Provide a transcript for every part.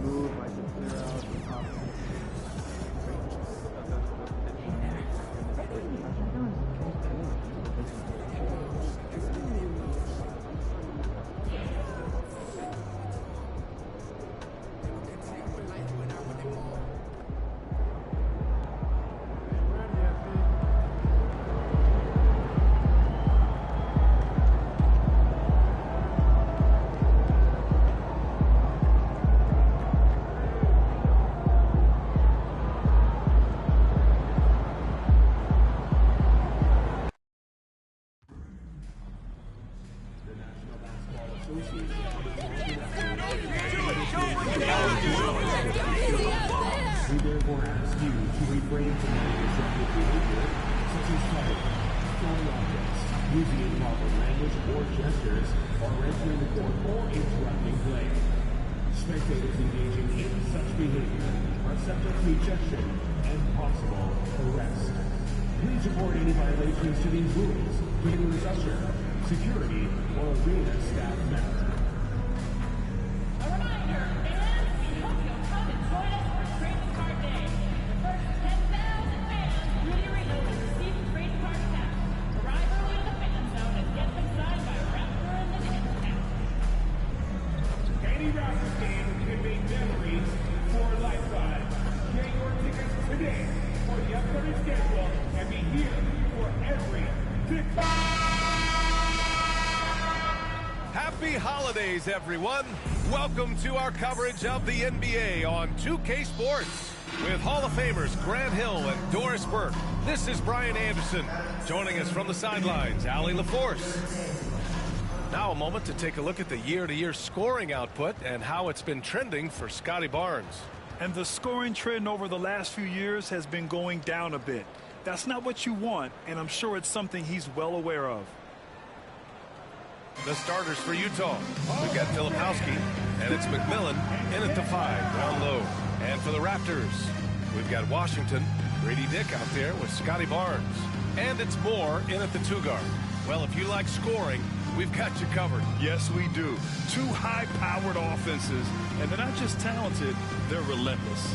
move, I can clear out the top. We therefore ask you to refrain from inappropriate behavior, such as touching, throwing objects, using improper language or gestures, or entering the court or interrupting play. Spectators engaging in such behavior are subject to ejection and possible arrest. Please report any violations to these rules to the nearest usher, security, or arena staff member. Raptors game can make memories for a lifetime. Get your tickets today for the upcoming schedule and be here for every kick. Happy holidays, everyone. Welcome to our coverage of the NBA on 2K Sports. With Hall of Famers Grant Hill and Doris Burke, this is Brian Anderson. Joining us from the sidelines, Allie LaForce. Now a moment to take a look at the year-to-year scoring output and how it's been trending for Scotty Barnes. And the scoring trend over the last few years has been going down a bit. That's not what you want, and I'm sure it's something he's well aware of. The starters for Utah. We've got Filipowski, and it's McMillan in at the 5, down low. And for the Raptors, we've got Washington, Grady Dick out there with Scotty Barnes. And it's Moore in at the 2 guard. Well, if you like scoring, we've got you covered. Yes, we do. Two high-powered offenses, and they're not just talented, they're relentless.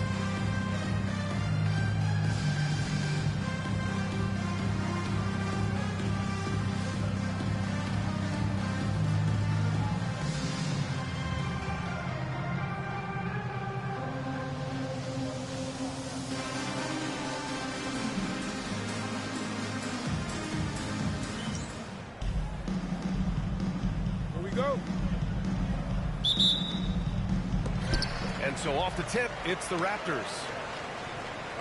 Go. And so off the tip, it's the Raptors.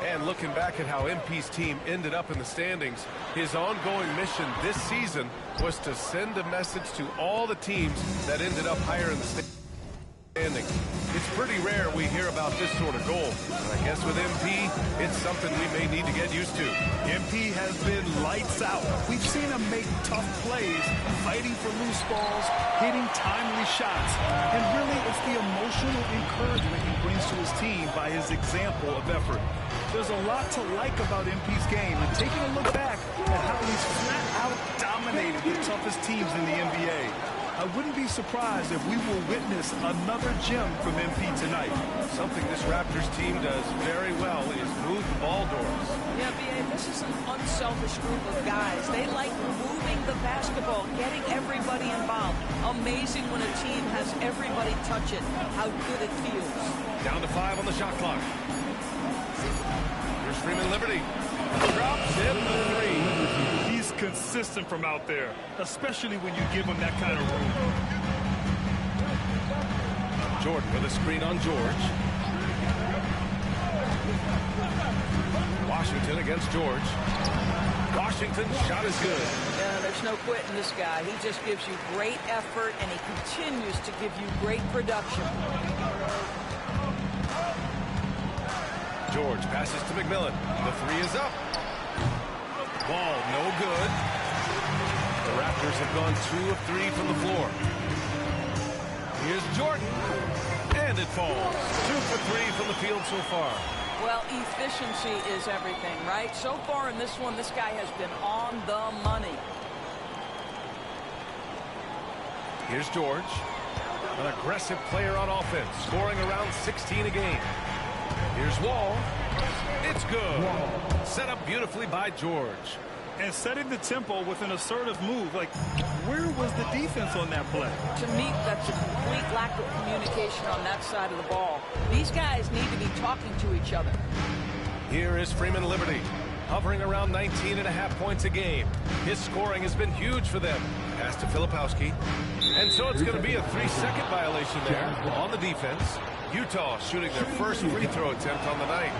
And looking back at how MP's team ended up in the standings, his ongoing mission this season was to send a message to all the teams that ended up higher in the standings. It's pretty rare we hear about this sort of goal. And I guess with MP, it's something we may need to get used to. MP has been lights out. We've seen him make tough plays, fighting for loose balls, hitting timely shots. And really, it's the emotional encouragement he brings to his team by his example of effort. There's a lot to like about MP's game, and taking a look back at how he's flat out dominated the toughest teams in the NBA. I wouldn't be surprised if we will witness another gem from MP tonight. Something this Raptors team does very well is move the ball, Doris. Yeah, B.A., this is an unselfish group of guys. They like moving the basketball, getting everybody involved. Amazing when a team has everybody touch it, how good it feels. Down to 5 on the shot clock. Here's Freeman Liberty. Drops in the 3. He's consistent from out there, especially when you give him that kind of room. Jordan with a screen on George. Washington against George. Washington's shot is good. Yeah, there's no quitting this guy. He just gives you great effort, and he continues to give you great production. George passes to McMillan. The 3 is up. Ball no good. The Raptors have gone 2 of 3 from the floor. Here's Jordan. And it falls. 2 for 3 from the field so far. Well, efficiency is everything, right? So far in this one, this guy has been on the money. Here's George. An aggressive player on offense, scoring around 16 a game. Here's Wall. It's good. Set up beautifully by George. And setting the tempo with an assertive move. Like, where was the defense on that play? To me, that's a complete lack of communication on that side of the ball. These guys need to be talking to each other. Here is Freeman Liberty, hovering around 19.5 points a game. His scoring has been huge for them. Pass to Filipowski. And so it's going to be a 3-second violation there on the defense. Utah shooting their first free throw attempt on the night.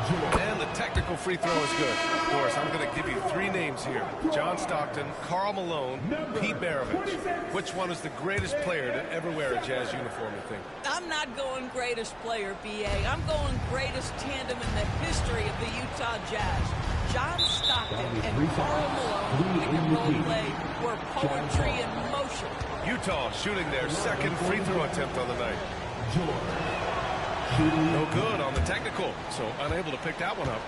And the technical free throw is good. Of course, I'm going to give you 3 names here. John Stockton, Karl Malone, Pete Maravich. Which one is the greatest player to ever wear a Jazz uniform, you think? I'm not going greatest player, B.A. I'm going greatest tandem in the history of the Utah Jazz. John Stockton and Karl Malone pick and roll play were poetry in motion. Utah shooting their second free throw attempt on the night. No good on the technical, so unable to pick that one up.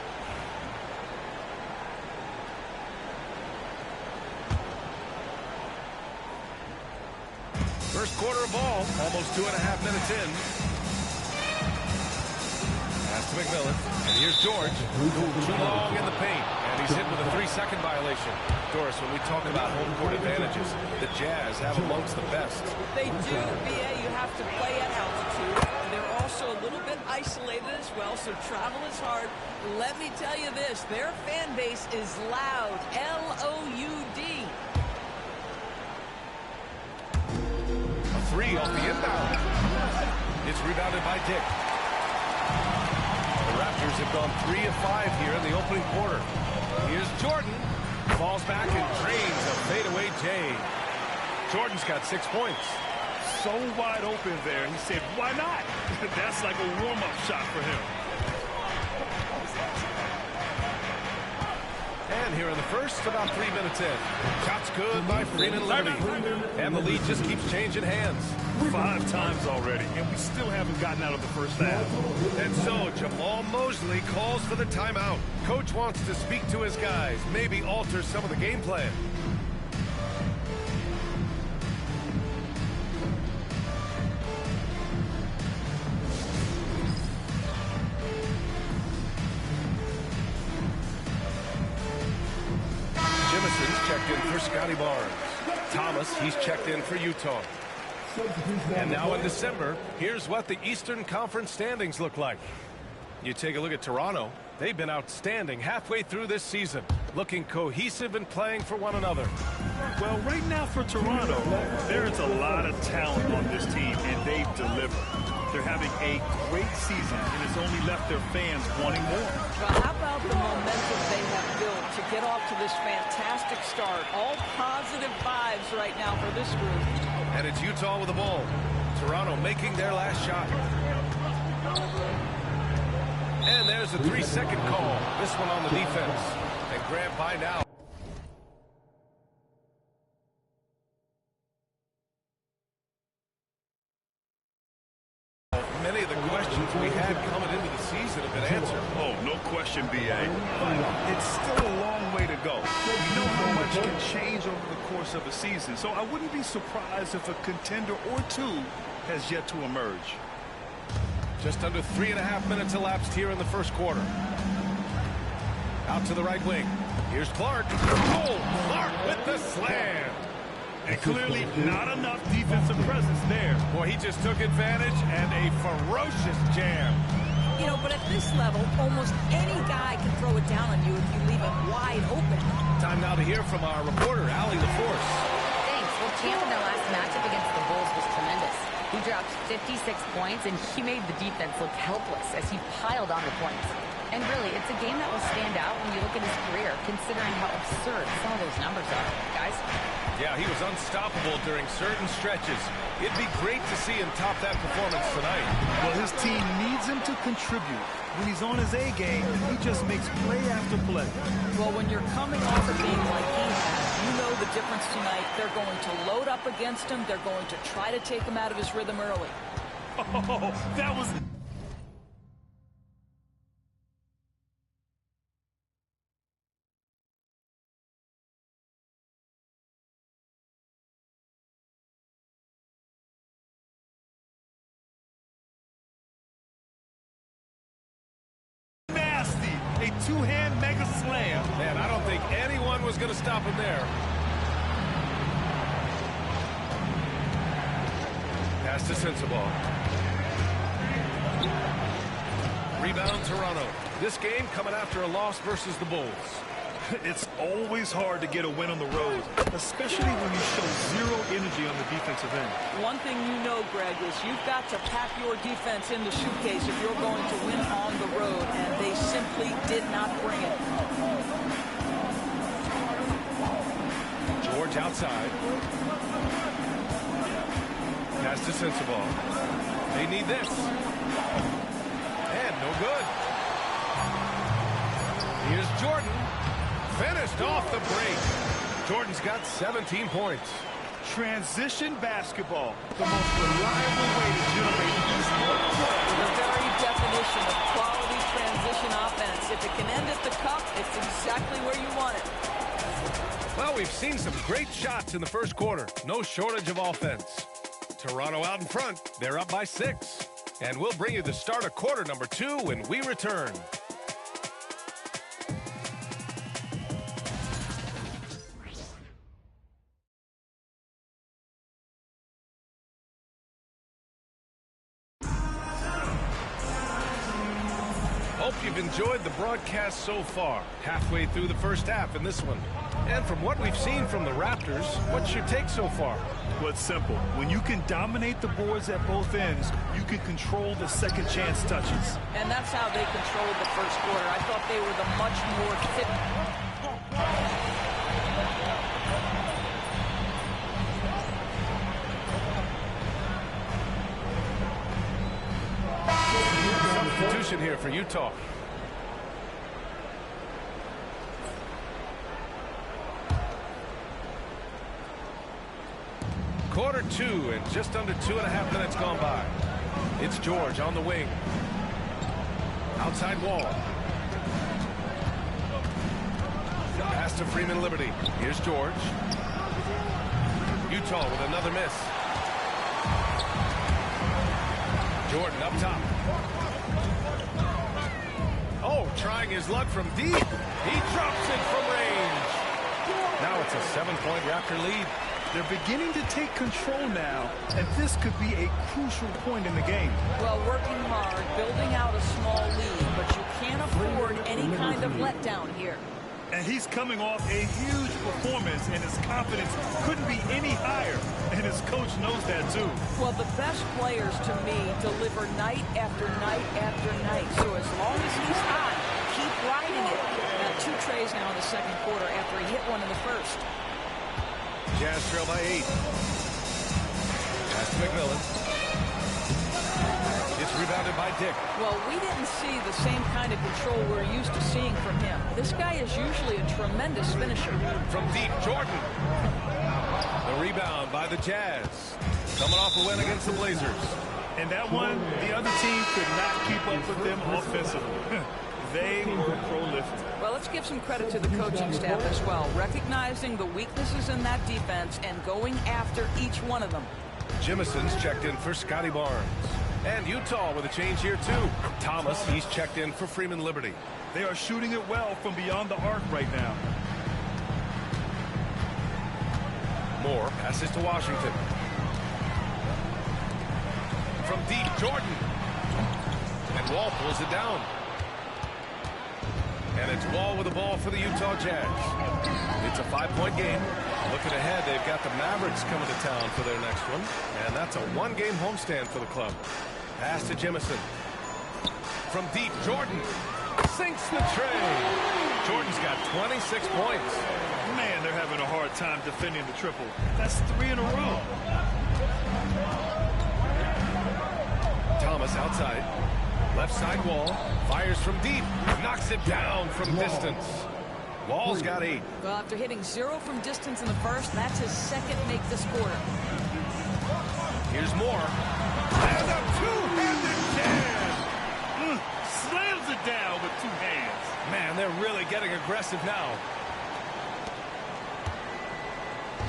First quarter of ball, almost 2.5 minutes in. Pass to McMillan, and here's George. Too long in the paint, and he's hit with a 3-second violation. Doris, when we talk about home court advantages, the Jazz have amongst the best. They do, B.A. You have to play at altitude. They're also a little bit isolated as well, so travel is hard. Let me tell you this, their fan base is loud, L-O-U-D. A 3 off the inbound. It's rebounded by Dick. The Raptors have gone 3 of 5 here in the opening quarter. Here's Jordan. Falls back and drains a fadeaway J. Jordan's got 6 points. So wide open there. He said, why not? That's like a warm-up shot for him. And here in the first, about 3 minutes in. Shots good by Freeman Liberty. And the lead just keeps changing hands. 5 times already, and we still haven't gotten out of the first half. And so Jamal Mosley calls for the timeout. Coach wants to speak to his guys, maybe alter some of the game plan. Jimison's checked in for Scotty Barnes. Thomas, he's checked in for Utah. And now in December, here's what the Eastern Conference standings look like. You take a look at Toronto. They've been outstanding halfway through this season, looking cohesive and playing for one another. Well, right now for Toronto, there's a lot of talent on this team, and they've delivered. They're having a great season, and it's only left their fans wanting more. Well, how about the momentum they have built to get off to this fantastic start? All positive vibes right now for this group. And it's Utah with the ball. Toronto making their last shot. And there's a 3-second call. This one on the defense. And Grant by now. Many of the questions we had coming into the season have been answered. Oh, no question, B.A. But it's still a long way to go. We know how much can change over the course of a season, so I wouldn't be surprised if a contender or two has yet to emerge. Just under 3.5 minutes elapsed here in the first quarter. Out to the right wing. Here's Clark. Oh, Clark with the slam. And clearly not enough defensive presence there. Boy, he just took advantage and a ferocious jam. You know, but at this level, almost any guy can throw it down on you if you leave him wide open. Time now to hear from our reporter, Allie LaForce. Thanks. Well, Champ in their last matchup against the Bulls was tremendous. He dropped 56 points, and he made the defense look helpless as he piled on the points. And really, it's a game that will stand out when you look at his career, considering how absurd some of those numbers are. Guys? Yeah, he was unstoppable during certain stretches. It'd be great to see him top that performance tonight. Well, his team needs him to contribute. When he's on his A game, he just makes play after play. Well, when you're coming off a game like he has, you know the difference tonight. They're going to load up against him. They're going to try to take him out of his rhythm early. Oh, that was... two-hand mega slam. Man, I don't think anyone was going to stop him there. Pass to Sensabaugh. Rebound, Toronto. This game coming after a loss versus the Bulls. It's always hard to get a win on the road, especially when you show zero energy on the defensive end. One thing you know, Greg, is you've got to pack your defense in the suitcase if you're going to win on the road, and they simply did not bring it. George outside. Pass to Sensabaugh. They need this. And no good. Here's Jordan. Finished off the break. Jordan's got 17 points. Transition basketball, the most reliable way to generate The very definition of quality transition offense. If it can end at the cup, it's exactly where you want it. Well, we've seen some great shots in the first quarter. No shortage of offense. Toronto out in front. They're up by 6. And we'll bring you the start of quarter number 2 when we return. Hope you've enjoyed the broadcast so far. Halfway through the first half in this one. And from what we've seen from the Raptors, what's your take so far? Well, it's simple. When you can dominate the boards at both ends, you can control the second chance touches. And that's how they controlled the first quarter. I thought they were the much more fit. Substitution here for Utah. Quarter 2 and just under 2.5 minutes gone by. It's George on the wing. Outside wall. Pass to Freeman Liberty. Here's George. Utah with another miss. Jordan up top. Oh, trying his luck from deep. He drops it from range. Now it's a 7-point Raptor lead. They're beginning to take control now, and this could be a crucial point in the game. Well, working hard, building out a small lead, but you can't afford any kind of letdown here. And he's coming off a huge performance, and his confidence couldn't be any higher. And his coach knows that, too. Well, the best players, to me, deliver night after night after night. So as long as he's hot, keep riding it. Got 2 trays now in the second quarter after he hit one in the first. Jazz trail by 8. Pass to McMillan. It's rebounded by Dick. Well, we didn't see the same kind of control we're used to seeing from him. This guy is usually a tremendous finisher. From deep, Jordan. The rebound by the Jazz. Coming off a win against the Blazers. And that one, the other team could not keep up with them offensively. They were prolific. Well, let's give some credit to the coaching staff as well, recognizing the weaknesses in that defense and going after each one of them. Jimison's checked in for Scotty Barnes. And Utah with a change here, too. Thomas, he's checked in for Freeman Liberty. They are shooting it well from beyond the arc right now. Moore passes to Washington. From deep, Jordan. And Wall pulls it down. And it's Wall with the ball for the Utah Jazz. It's a 5-point game. Looking ahead, they've got the Mavericks coming to town for their next one. And that's a 1-game homestand for the club. Pass to Jimison. From deep, Jordan sinks the tray. Jordan's got 26 points. Man, they're having a hard time defending the triple. That's 3 in a row. Thomas outside. Left side Wall. Fires from deep. Knocks it down from distance. Wall's got 8. Well, after hitting 0 from distance in the first, that's his second make this quarter. Here's Moore. And a two-handed jam. Slams it down with 2 hands. Man, they're really getting aggressive now.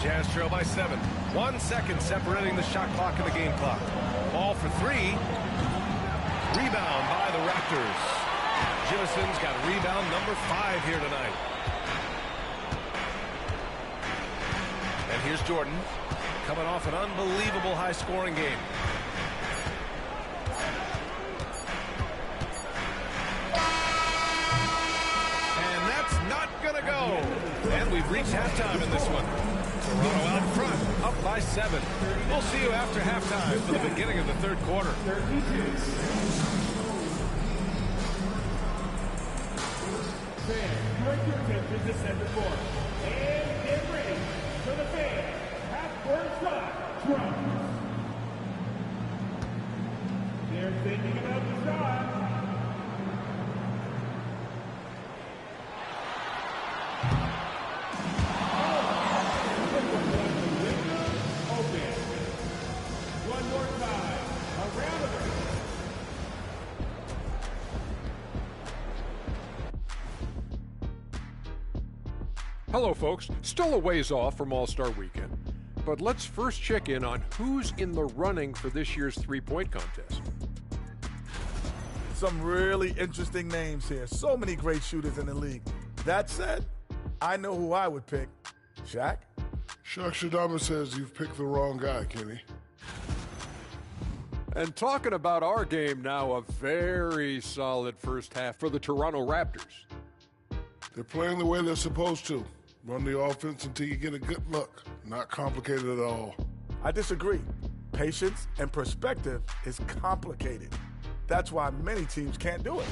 Jazz trail by 7. 1 second separating the shot clock and the game clock. Ball for 3. Rebound by the Raptors. Jimison's got rebound number 5 here tonight. And here's Jordan, coming off an unbelievable high-scoring game. And that's not going to go. And we've reached halftime in this one. Toronto out front, up by 7. We'll see you after halftime for the beginning of the third quarter. Fans, direct your attention to center court. And get ready for the fans. Half-court shot drops. They're thinking about the shot. One more time. A round of applause. Hello, folks. Still a ways off from All-Star Weekend, but let's first check in on who's in the running for this year's three-point contest. Some really interesting names here. So many great shooters in the league. That said, I know who I would pick. Shaq? Shaq Shadama says you've picked the wrong guy, Kenny. And talking about our game now, a very solid first half for the Toronto Raptors. They're playing the way they're supposed to. Run the offense until you get a good look. Not complicated at all. I disagree. Patience and perspective is complicated. That's why many teams can't do it.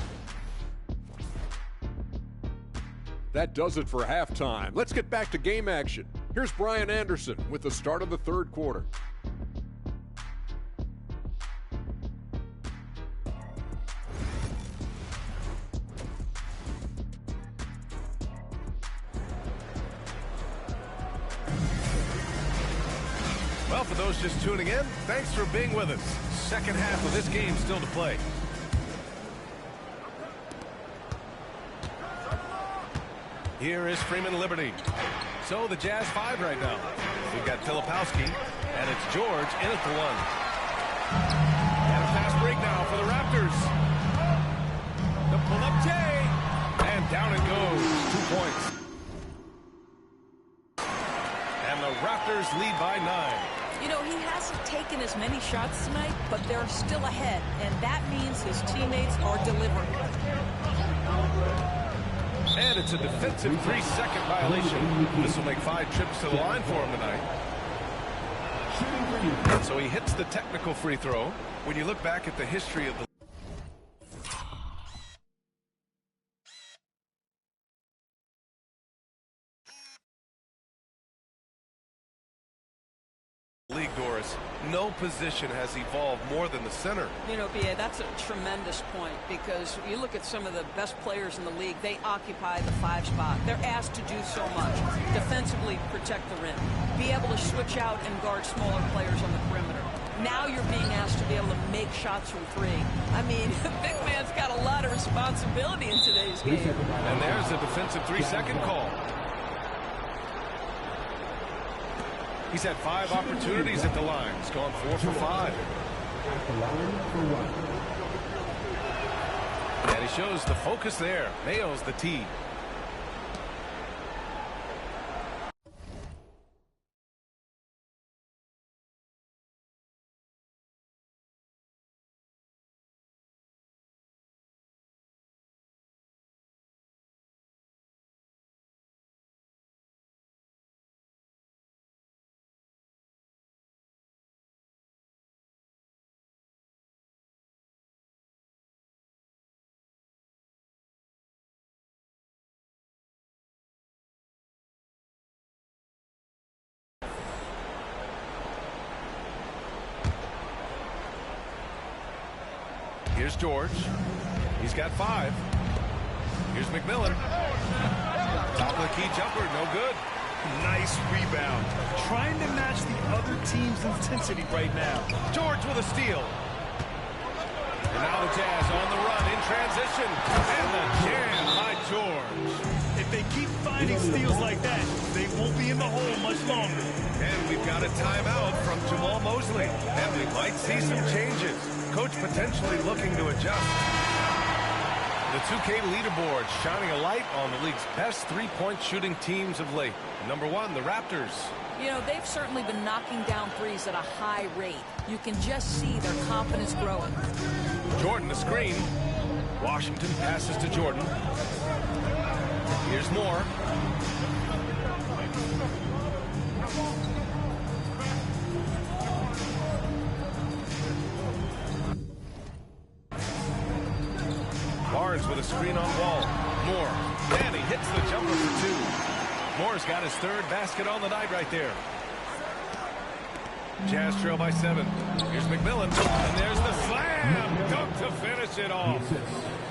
That does it for halftime. Let's get back to game action. Here's Brian Anderson with the start of the third quarter. Well, for those just tuning in, thanks for being with us. Second half of this game still to play. Here is Freeman Liberty. So the Jazz 5 right now. We've got Filipowski, and it's George in at the 1. And a fast break now for the Raptors. The pull-up J, and down it goes. 2 points. And the Raptors lead by 9. You know, he hasn't taken as many shots tonight, but they're still ahead, and that means his teammates are delivering. And it's a defensive 3-second violation. This will make 5 trips to the line for him tonight. And so he hits the technical free throw. When you look back at the history of the league, Doris, no position has evolved more than the center. You know, B.A., that's a tremendous point, because you look at some of the best players in the league, they occupy the 5 spot. They're asked to do so much. Defensively, protect the rim. Be able to switch out and guard smaller players on the perimeter. Now you're being asked to be able to make shots from 3. I mean, the big man's got a lot of responsibility in today's game. And there's a defensive 3-second call. He's had 5 opportunities at the line. He's gone 4 for 5. At the line for 1. And he shows the focus there. Nails the tee. Here's George. He's got 5. Here's McMillan. Top of the key jumper, no good. Nice rebound. Trying to match the other team's intensity right now. George with a steal. And now the Jazz on the run in transition. And the jam by George. If they keep finding steals like that, they won't be in the hole much longer. And we've got a timeout from Jamal Mosley. And we might see some changes. Coach potentially looking to adjust. The 2K leaderboard shining a light on the league's best three-point shooting teams of late. Number 1, the Raptors. You know, they've certainly been knocking down threes at a high rate. You can just see their confidence growing. Jordan, the screen. Washington passes to Jordan. Here's Moore. Barnes with a screen on Wall. Moore. And he hits the jumper for 2. Moore's got his 3rd basket on the night right there. Jazz trail by 7. Here's McMillan. And there's the slam. Dunk to finish it off.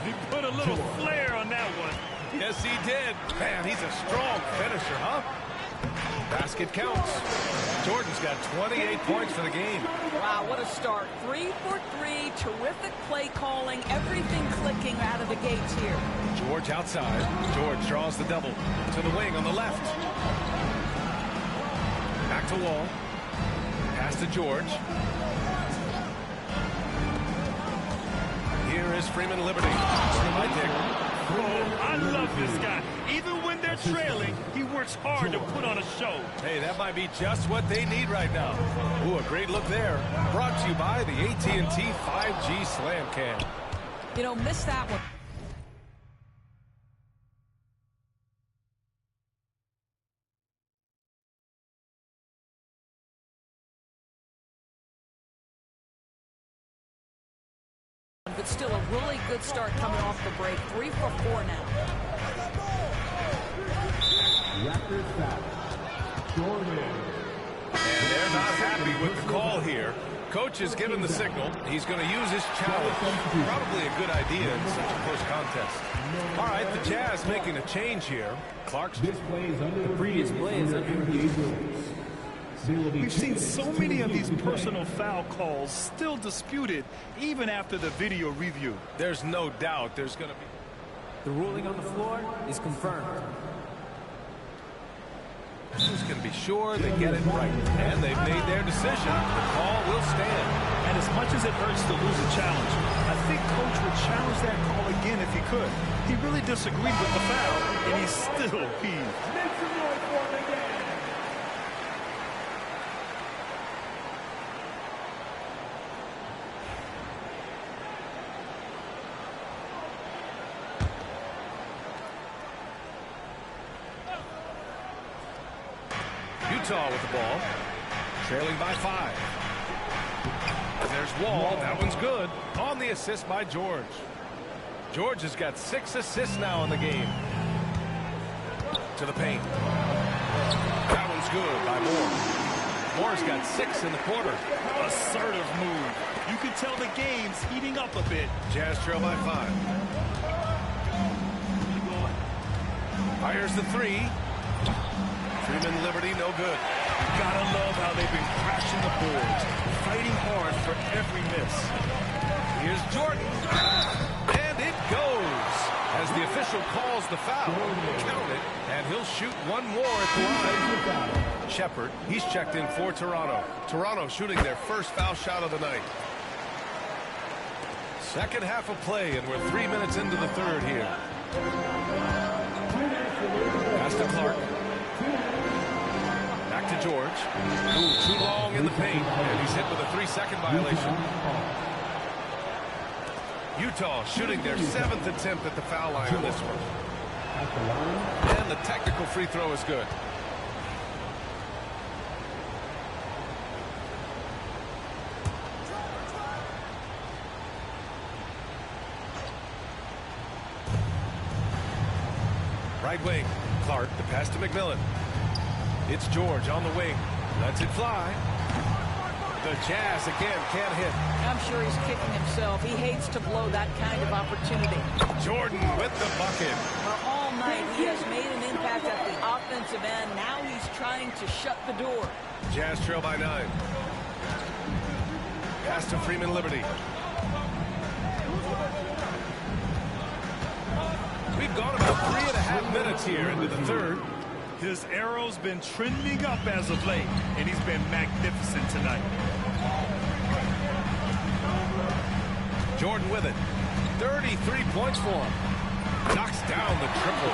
He put a little flair on that one. Yes, he did. Man, he's a strong finisher, huh? Basket counts. Jordan's got 28 points for the game. Wow, what a start. 3 for 3. Terrific play calling. Everything clicking out of the gates here. George outside. George draws the double. To the wing on the left. Back to Wall. Pass to George. Here is Freeman Liberty. By Dick. Oh, I love this guy. Even when they're trailing, he works hard to put on a show. Hey, that might be just what they need right now. Ooh, a great look there. Brought to you by the AT&T 5G Slam Cam. You know, missed that one. But still a really good start coming off the break. 3 for 4 now. Raptors foul. Jordan. And they're not happy with the call here. Coach has given the signal. He's going to use his challenge. Probably a good idea in such a close contest. All right, the Jazz making a change here. Clark's This play is under the previous play is under NBA rules. We've seen so many of these personal foul calls still disputed even after the video review. There's no doubt there's going to be. The ruling on the floor is confirmed. Who's going to be sure they get it right? And they've made their decision. The call will stand. And as much as it hurts to lose a challenge, I think Coach would challenge that call again if he could. He really disagreed with the foul, and he's still peeved. Make some noise for him again. Utah with the ball. Trailing by 5. And there's Wall. That one's good. On the assist by George. George has got 6 assists now in the game. To the paint. That one's good by Moore. Moore's got 6 in the quarter. Assertive move. You can tell the game's heating up a bit. Jazz trail by 5. Fires the 3. Freeman Liberty, no good. You gotta love how they've been crashing the boards, fighting hard for every miss. Here's Jordan. And it goes. As the official calls the foul, count it, and he'll shoot one more at the line. Shepard, he's checked in for Toronto. Toronto shooting their first foul shot of the night. Second half of play, and we're 3 minutes into the third here. Pass to Clark. Back to George. Ooh, too long in the paint, and he's hit with a 3-second violation. Utah shooting their 7th attempt at the foul line on this one. And the technical free throw is good. Right wing. Clark, the pass to McMillan. It's George on the wing. Lets it fly. The Jazz again can't hit. I'm sure he's kicking himself. He hates to blow that kind of opportunity. Jordan with the bucket. Well, all night he has made an impact at the offensive end. Now he's trying to shut the door. Jazz trail by 9. Pass to Freeman Liberty. We've gone about 3.5 minutes here into the third. His arrow's been trending up as of late, and he's been magnificent tonight. Jordan with it. 33 points for him. Knocks down the triple.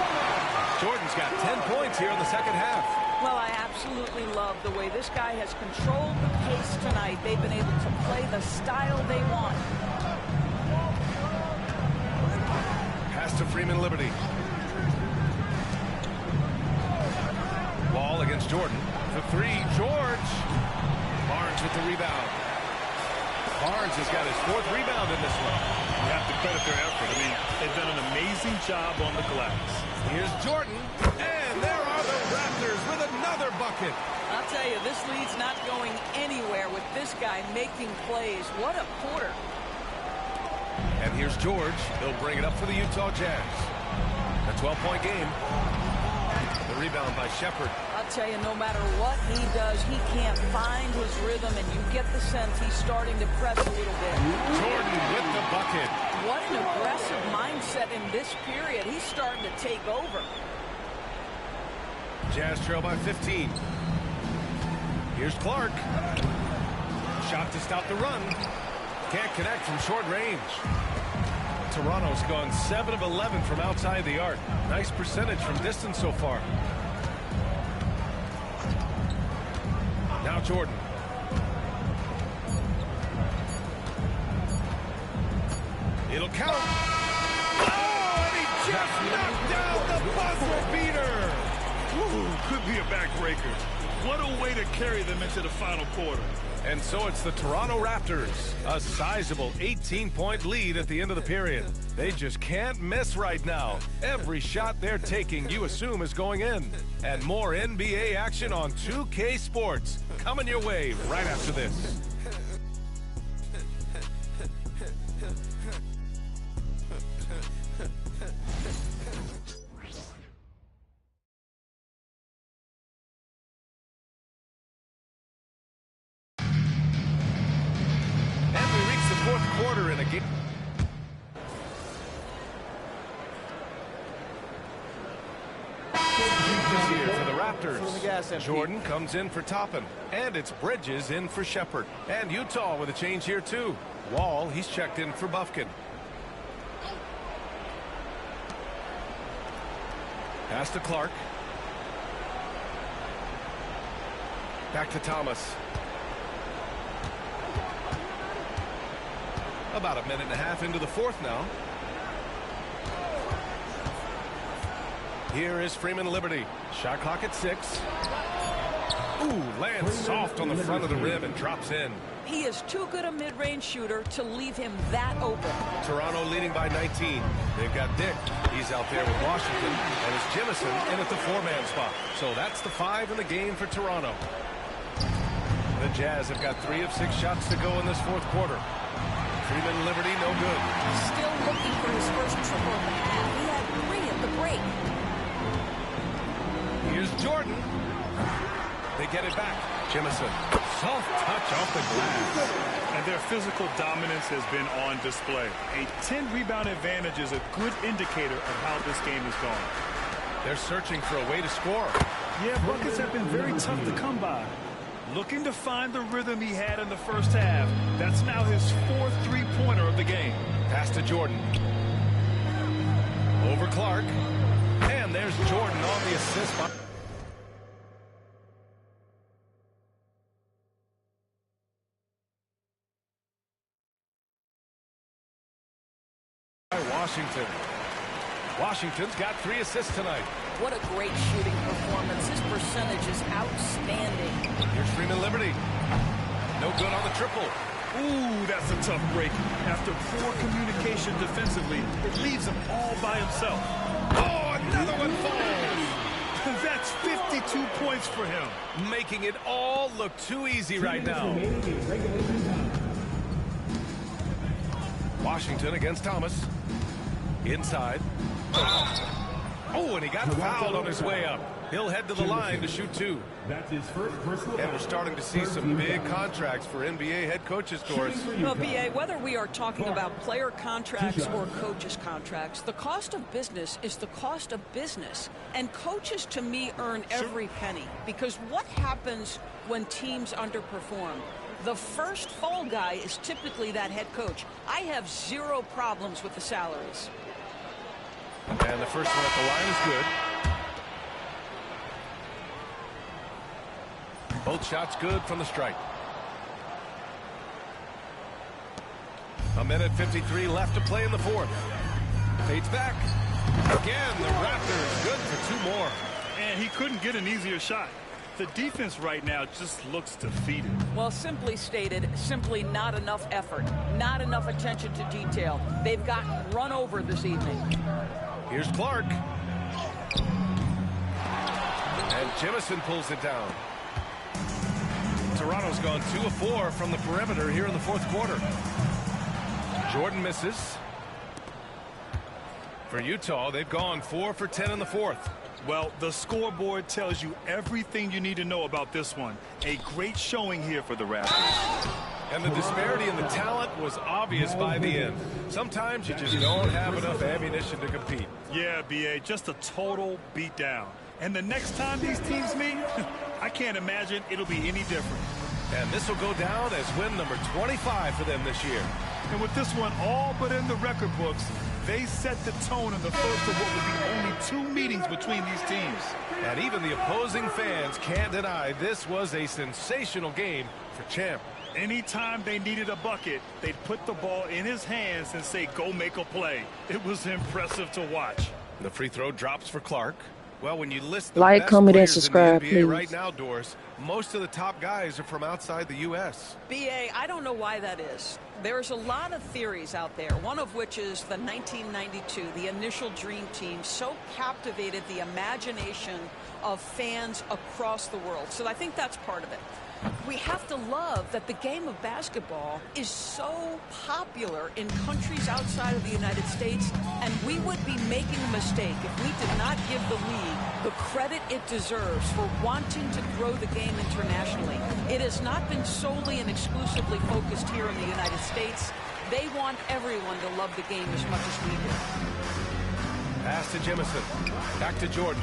Jordan's got 10 points here in the second half. Well, I absolutely love the way this guy has controlled the pace tonight. They've been able to play the style they want. Pass to Freeman Liberty. Wall against Jordan. The three, George. Barnes with the rebound. Barnes has got his 4th rebound in this one. You have to credit their effort. I mean, they've done an amazing job on the glass. Here's Jordan, and there are the Raptors with another bucket. I'll tell you, this lead's not going anywhere with this guy making plays. What a quarter. And here's George. He'll bring it up for the Utah Jazz. A 12-point game. The rebound by Shepherd. I'll tell you, no matter what he does, he can't find his rhythm, and you get the sense he's starting to press a little bit. Jordan with the bucket. What an aggressive mindset in this period. He's starting to take over. Jazz trail by 15. Here's Clark. Shot to stop the run. Can't connect from short range. Toronto's gone 7 of 11 from outside the arc. Nice percentage from distance so far. Now Jordan. It'll count. Oh, and he just knocked down the buzzer beater. Ooh, could be a backbreaker. What a way to carry them into the final quarter. And so it's the Toronto Raptors, a sizable 18-point lead at the end of the period. They just can't miss right now. Every shot they're taking, you assume, is going in. And more NBA action on 2K Sports coming your way right after this. Quarter in a game. Here for the Raptors. Jordan comes in for Toppin. And it's Bridges in for Shepherd. And Utah with a change here too. Wall, he's checked in for Bufkin. Pass to Clark. Back to Thomas. About a minute and a half into the 4th now. Here is Freeman Liberty. Shot clock at 6. Ooh, lands soft on the front of the rim and drops in. He is too good a mid-range shooter to leave him that open. Toronto leading by 19. They've got Dick. He's out there with Washington. And it's Jimison in at the 4-man spot. So that's the 5 in the game for Toronto. The Jazz have got 3 of 6 shots to go in this 4th quarter. Freeman Liberty, no good. Still looking for his first triple of the half. He had 3 at the break. Here's Jordan. They get it back. Jimison. Soft touch off the glass. And their physical dominance has been on display. A 10-rebound advantage is a good indicator of how this game is going. They're searching for a way to score. Yeah, buckets have been very tough to come by. Looking to find the rhythm he had in the first half. That's now his 4th three-pointer of the game. Pass to Jordan. Over Clark. And there's Jordan on the assist. By Washington. Washington's got 3 assists tonight. What a great shooting performance. His percentage is outstanding. Here's Freeman Liberty. No good on the triple. Ooh, that's a tough break. After poor communication defensively, it leaves him all by himself. Oh, another one falls. That's 52 points for him. Making it all look too easy right now. Washington against Thomas. Inside. Oh, and he got fouled on his way up. He'll head to the line to shoot 2. That's his first personal. And we're starting to see some big contracts for NBA head coaches, Doris. Well, B.A., whether we are talking about player contracts or coaches' contracts, the cost of business is the cost of business. And coaches, to me, earn every penny. Because what happens when teams underperform? The first fall guy is typically that head coach. I have 0 problems with the salaries. And the first one at the line is good. Both shots good from the stripe. A minute 53 left to play in the fourth. Fades back. Again, the Raptors good for 2 more. And he couldn't get an easier shot. The defense right now just looks defeated. Well, simply stated, simply not enough effort, not enough attention to detail. They've gotten run over this evening. Here's Clark. And Jemison pulls it down. Toronto's gone 2 of 4 from the perimeter here in the fourth quarter. Jordan misses. For Utah, they've gone 4 for 10 in the fourth. Well, the scoreboard tells you everything you need to know about this one. A great showing here for the Raptors. And the disparity in the talent was obvious by the end. Sometimes you just don't have enough ammunition to compete. Yeah, B.A., just a total beatdown. And the next time these teams meet, I can't imagine it'll be any different. And this will go down as win number 25 for them this year. And with this one all but in the record books, they set the tone in the first of what will be only 2 meetings between these teams. And even the opposing fans can't deny this was a sensational game for Champ. Anytime they needed a bucket, they'd put the ball in his hands and say, go make a play. It was impressive to watch. The free throw drops for Clark. Well, when you list the like, best comment, and players subscribe, in the NBA please. right now, Doris, most of the top guys are from outside the U.S. B.A., I don't know why that is. There's a lot of theories out there, one of which is the 1992, the initial Dream Team, so captivated the imagination of fans across the world. So I think that's part of it. We have to love that the game of basketball is so popular in countries outside of the United States, and we would be making a mistake if we did not give the league the credit it deserves for wanting to grow the game internationally. It has not been solely and exclusively focused here in the United States. They want everyone to love the game as much as we do. Pass to Jemison. Back to Jordan.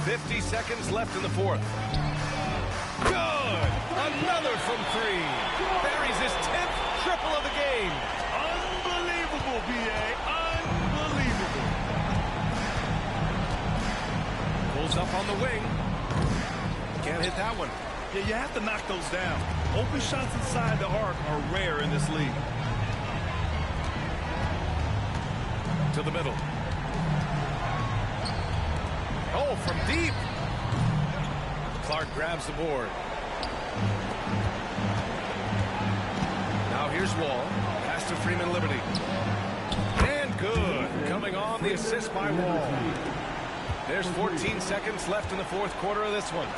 50 seconds left in the fourth. Good! Another from 3. Buries his 10th triple of the game. Unbelievable, B.A. Unbelievable. Pulls up on the wing. Can't hit that one. Yeah, you have to knock those down. Open shots inside the arc are rare in this league. To the middle. Oh, from deep. Clark grabs the board. Now here's Wall. Pass to Freeman Liberty. And good. Coming on the assist by Wall. There's 14 seconds left in the fourth quarter of this one.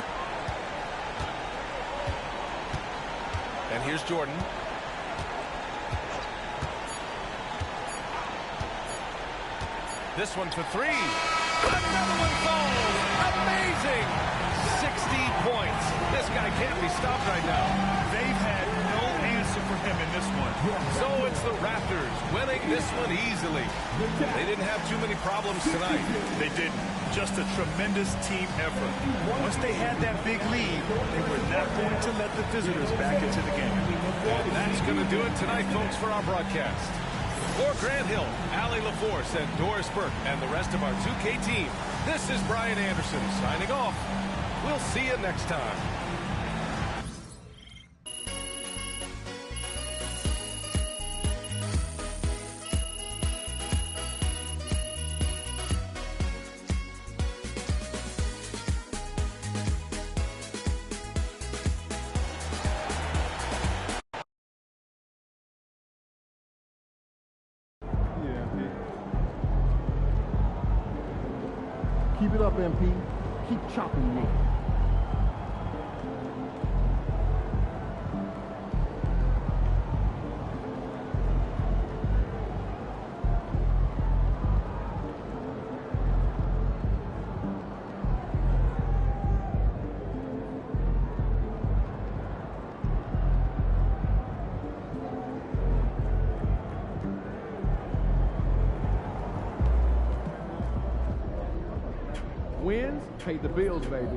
And here's Jordan. This one for 3. Another one falls. Amazing. 60 points. This guy can't be stopped right now. They've had no answer for him in this one. So it's the Raptors winning this one easily. They didn't have too many problems tonight. They didn't. Just a tremendous team effort. Once they had that big lead, they were not going to let the visitors back into the game. And that's going to do it tonight, folks, for our broadcast. For Grant Hill, Allie LaForce, and Doris Burke, and the rest of our 2K team, this is Brian Anderson signing off. We'll see you next time. Keep it up, MP. Keep chopping me. Wins pay the bills, baby.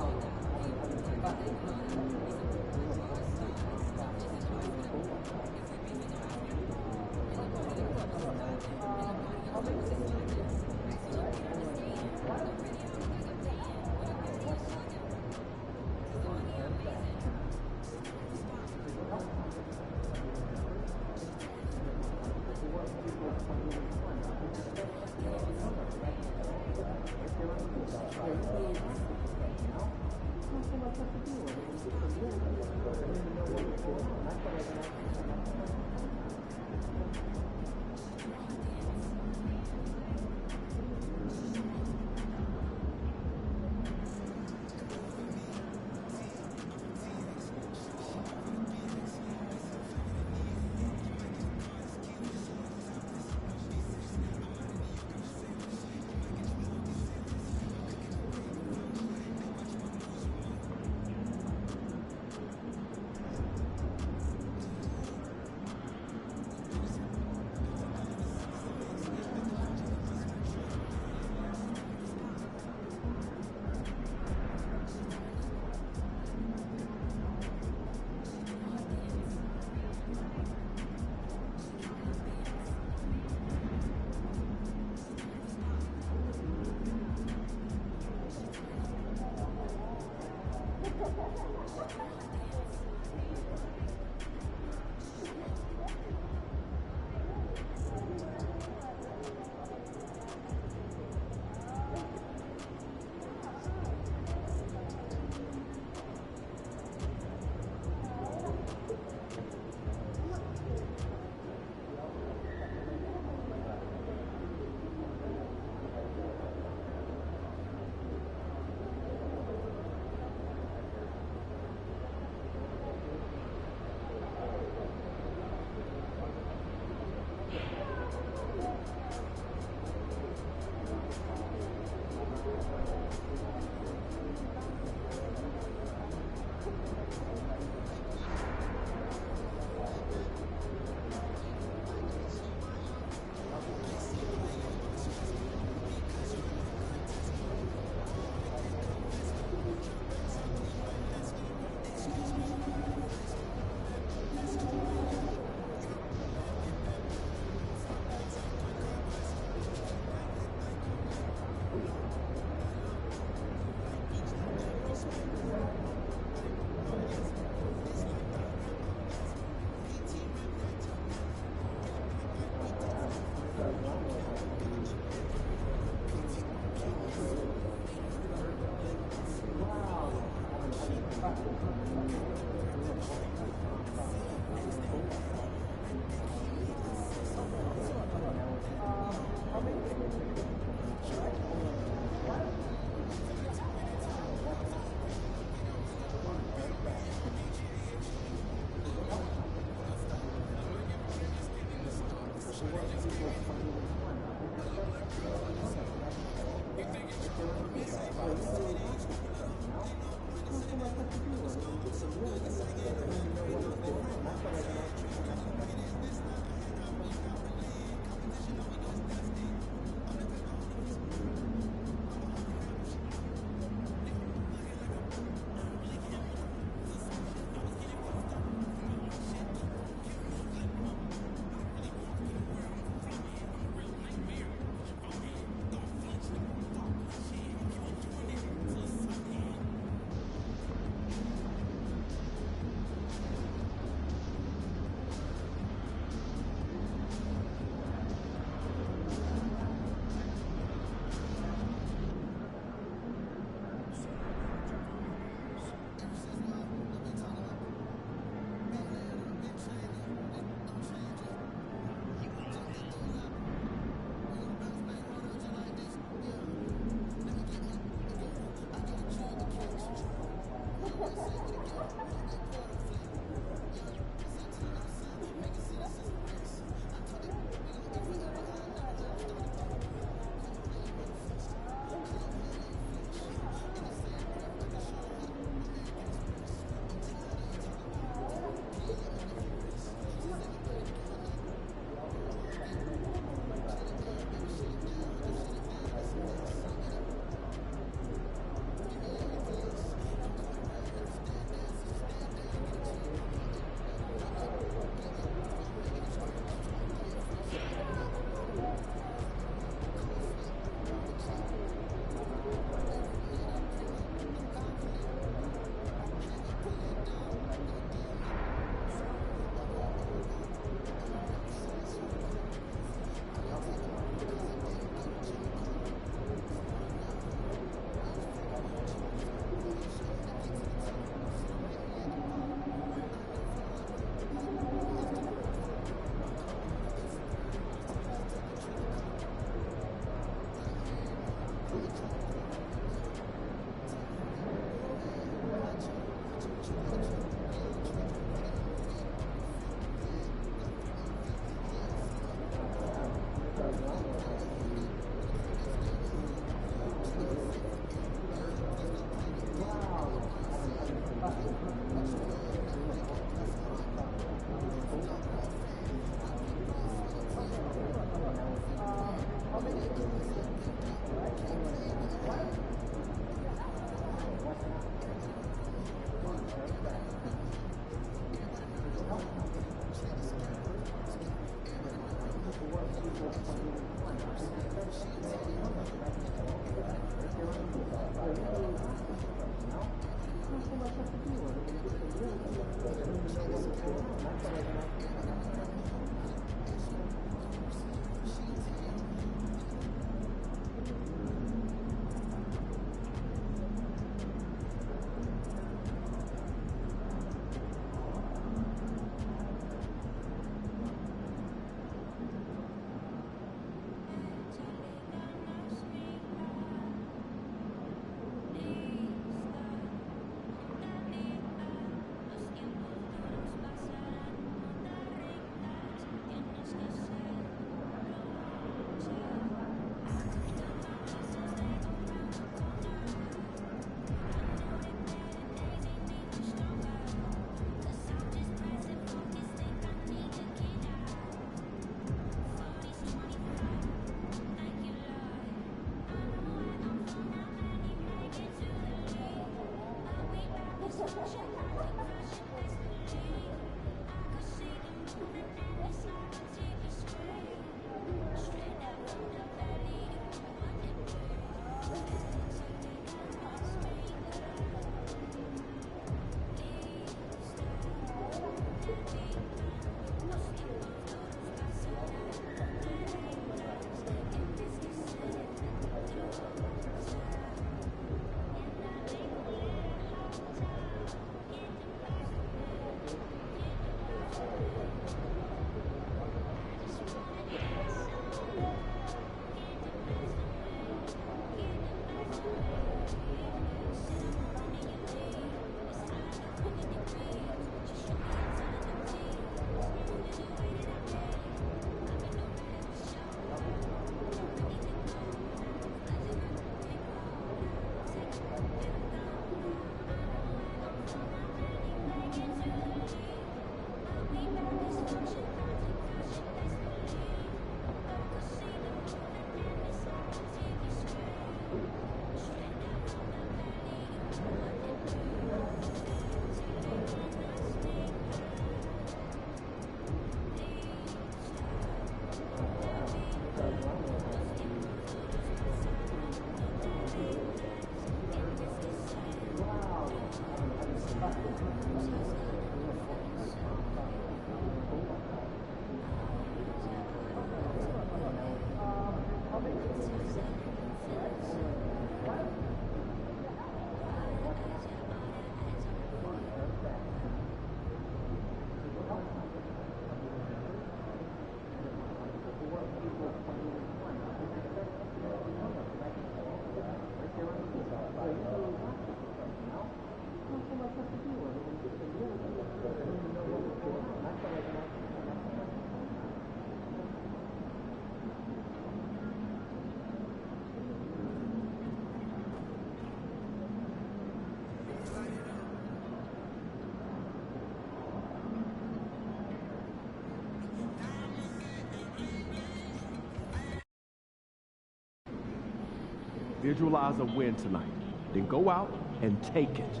Visualize a win tonight. Then go out and take it.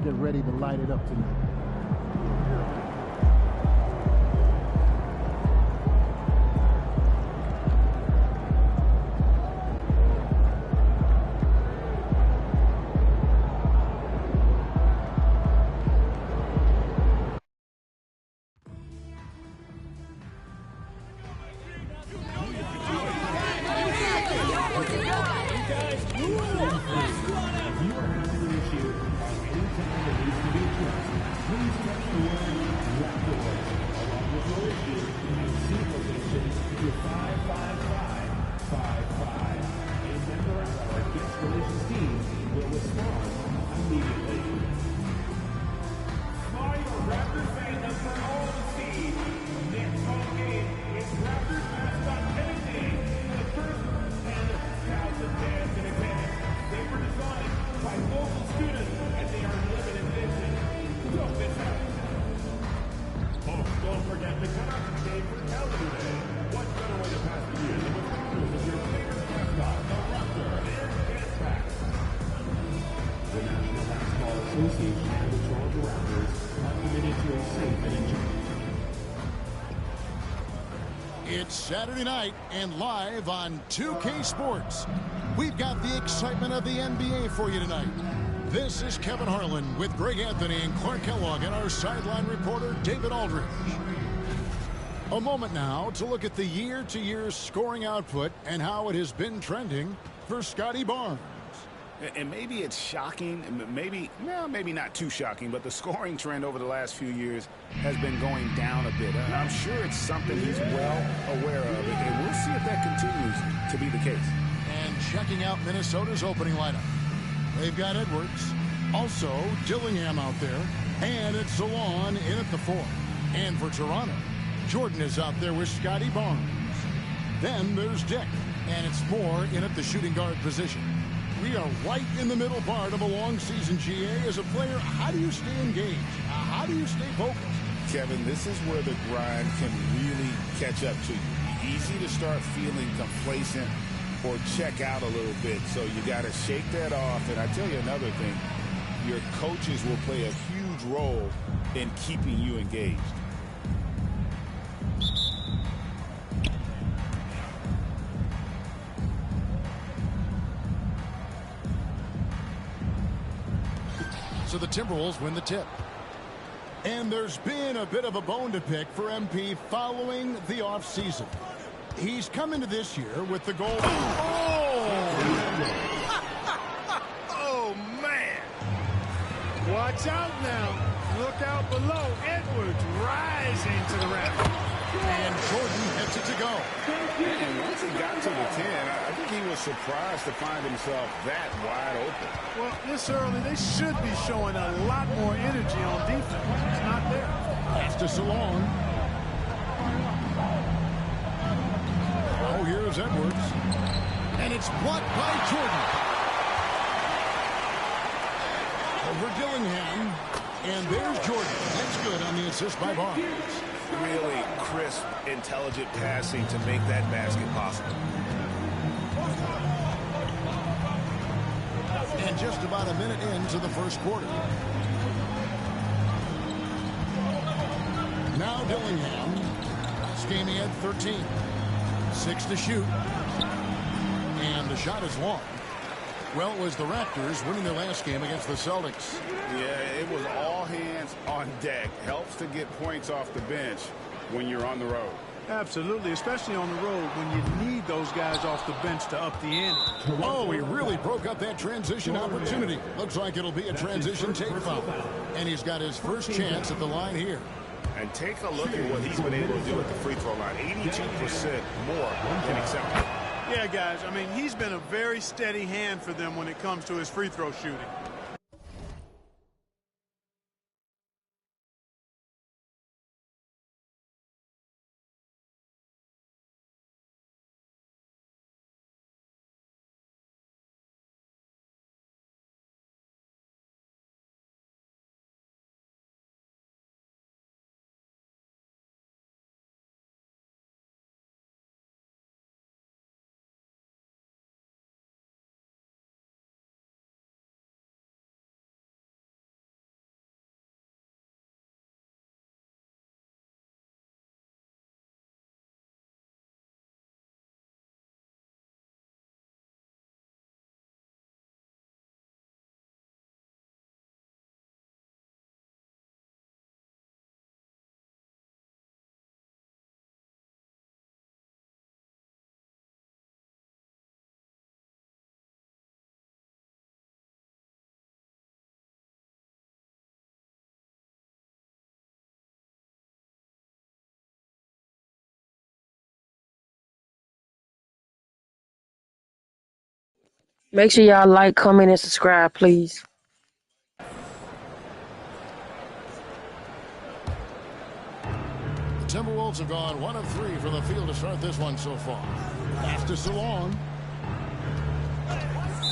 Get ready to light it up tonight. It's Saturday night and live on 2K Sports. We've got the excitement of the NBA for you tonight. This is Kevin Harlan with Greg Anthony and Clark Kellogg and our sideline reporter David Aldridge. A moment now to look at the year-to-year scoring output and how it has been trending for Scotty Barnes. And maybe it's shocking, maybe not too shocking, but the scoring trend over the last few years has been going down a bit. I'm sure it's something he's well aware of, and we'll see if that continues to be the case. And checking out Minnesota's opening lineup. They've got Edwards, also Dillingham out there, and it's Salon in at the 4. And for Toronto, Jordan is out there with Scotty Barnes. Then there's Dick, and it's Moore in at the shooting guard position. We are right in the middle part of a long season, GA. As a player, how do you stay engaged? How do you stay focused? Kevin, this is where the grind can really catch up to you. Easy to start feeling complacent or check out a little bit. So you got to shake that off. And I tell you another thing, your coaches will play a huge role in keeping you engaged. So the Timberwolves win the tip. And there's been a bit of a bone to pick for MP following the offseason. He's come into this year with the goal. Oh, man. Watch out now. Look out below. Edwards rising to the rack. And Jordan gets it to go. And once he got to the 10, I think he was surprised to find himself that wide open. Well, this early, they should be showing a lot more energy on defense. It's not there. Pass to Salon. Oh, here's Edwards. And it's blocked by Jordan. Over Dillingham. And there's Jordan. That's good on the assist by Barnes. Really crisp, intelligent passing to make that basket possible. And just about a minute into the first quarter. Now Dillingham. Scheming at 13. 6 to shoot. And the shot is long. Well, it was the Raptors winning their last game against the Celtics. Yeah, it was all hands on deck. Helps to get points off the bench when you're on the road. Absolutely, especially on the road when you need those guys off the bench to up the ante. Oh, he really broke up that transition opportunity. Looks like it'll be a transition take foul. And he's got his first chance at the line here. And take a look at what he's been able to do at the free throw line. 82% more than acceptable. Yeah, guys, I mean, he's been a very steady hand for them when it comes to his free throw shooting. Make sure y'all like, comment, and subscribe, please. The Timberwolves have gone 1 of 3 from the field to start this one so far. Pass to Salon.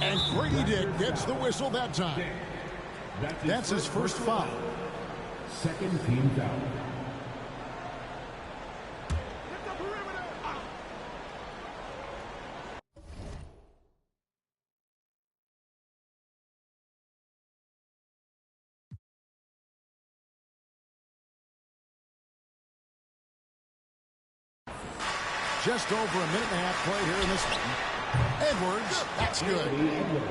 And Grady Dick gets the whistle that time. That's his first foul. Second team foul. Just over a minute and a half play here in this one. Edwards, that's good.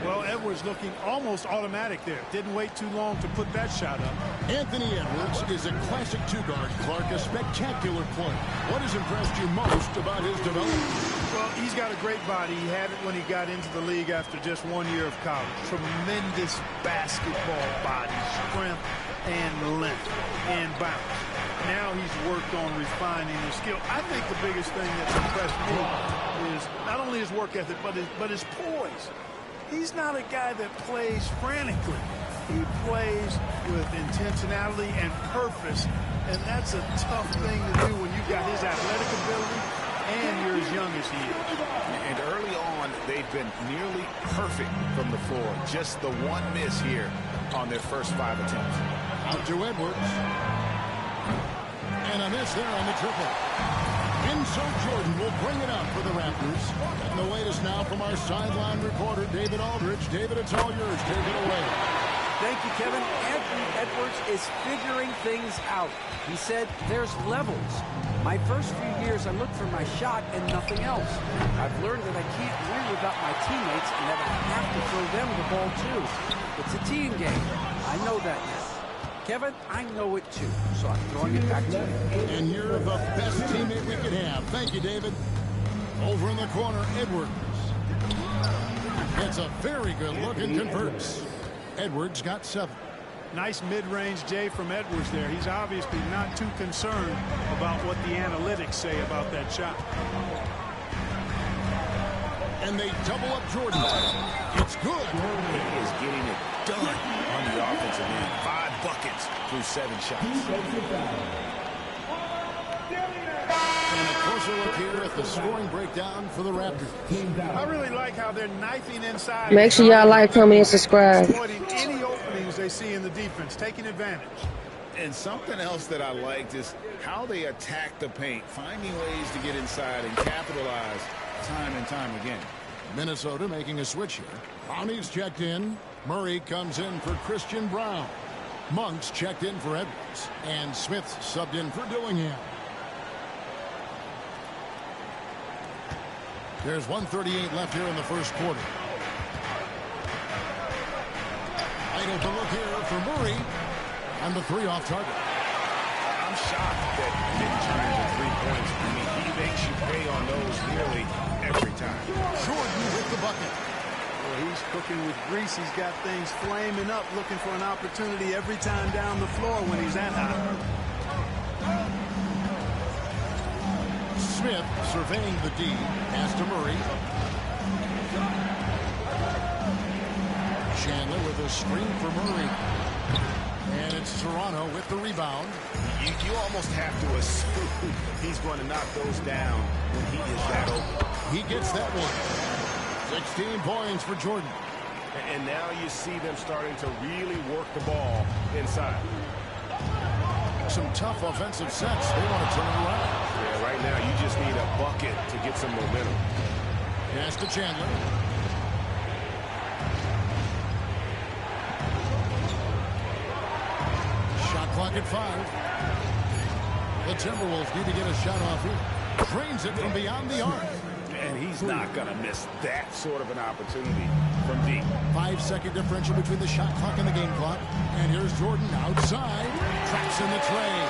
Well, Edwards looking almost automatic there. Didn't wait too long to put that shot up. Anthony Edwards is a classic two-guard, Clark, a spectacular player. What has impressed you most about his development? Well, he's got a great body. He had it when he got into the league after just 1 year of college. Tremendous basketball body, strength, and length, and bounce. Now he's worked on refining his skill. I think the biggest thing that's impressed me is not only his work ethic, but his poise. He's not a guy that plays frantically. He plays with intentionality and purpose, and that's a tough thing to do when you've got his athletic ability and you're as young as he is. And early on, they've been nearly perfect from the floor. Just the one miss here on their first 5 attempts. Out to Edwards. And a miss there on the triple. And so Jordan will bring it up for the Raptors. And the latest now from our sideline reporter, David Aldridge. David, it's all yours. Take it away. Thank you, Kevin. Anthony Edwards is figuring things out. He said there's levels. My first few years, I looked for my shot and nothing else. I've learned that I can't win without my teammates and that I have to throw them the ball too. It's a team game. I know that now. Kevin, I know it too, so I'm throwing it back to you. And you're the best teammate we could have. Thank you, David. Over in the corner, Edwards. It's a very good look and converts. Edwards got 7. Nice mid-range J from Edwards there. He's obviously not too concerned about what the analytics say about that shot. And they double up Jordan. It's good. He is getting it done on the offensive end. 5 buckets through 7 shots. And a closer look here at the scoring breakdown for the Raptors. I really like how they're knifing inside. Make sure y'all like, comment, and subscribe. Exploiting any openings they see in the defense, taking advantage. And something else that I liked is how they attack the paint, finding ways to get inside and capitalize time and time again. Minnesota making a switch here. Brownie's checked in. Murray comes in for Christian Brown. Monk's checked in for Edwards. And Smith's subbed in for Dillingham. There's 1:38 left here in the first quarter. Idle to look here for Murray. And the 3 off target. I'm shocked that he didn't turn into 3 points. I mean, he makes you pay on those nearly every time. Jordan with the bucket. Well, he's cooking with grease. He's got things flaming up, looking for an opportunity every time down the floor when he's that high. Smith surveying the D. Pass to Murray. Chandler with a screen for Murray. And it's Toronto with the rebound. You almost have to assume he's going to knock those down when he is that open. He gets that one. 16 points for Jordan. And now you see them starting to really work the ball inside. Some tough offensive sets. They want to turn it around. Yeah, right now you just need a bucket to get some momentum. Pass to Chandler. Shot clock at 5. The Timberwolves need to get a shot off here. Drains it from beyond the arc. And he's not going to miss that sort of an opportunity from deep. 5-second differential between the shot clock and the game clock. And here's Jordan outside. Traps in the tray.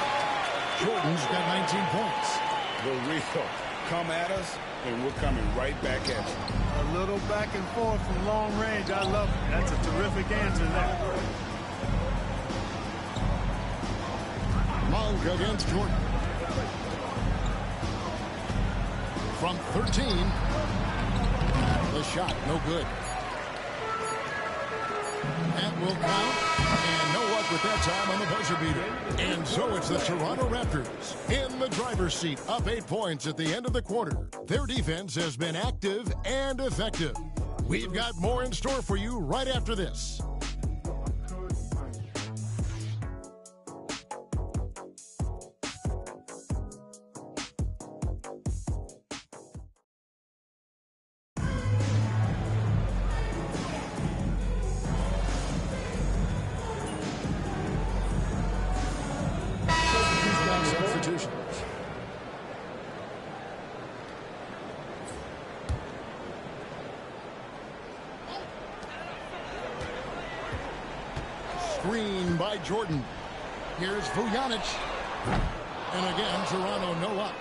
Jordan's got 19 points. The real come at us, and we're coming right back at you. A little back and forth from long range. I love it. That's a terrific answer there. Monk against Jordan. From 13. The shot, no good. That will count. And no luck with that time on the buzzer beater. And so it's the Toronto Raptors in the driver's seat, up 8 points at the end of the quarter. Their defense has been active and effective. We've got more in store for you right after this. screen by Jordan. Here's Vujanic. And again, Toronto no luck.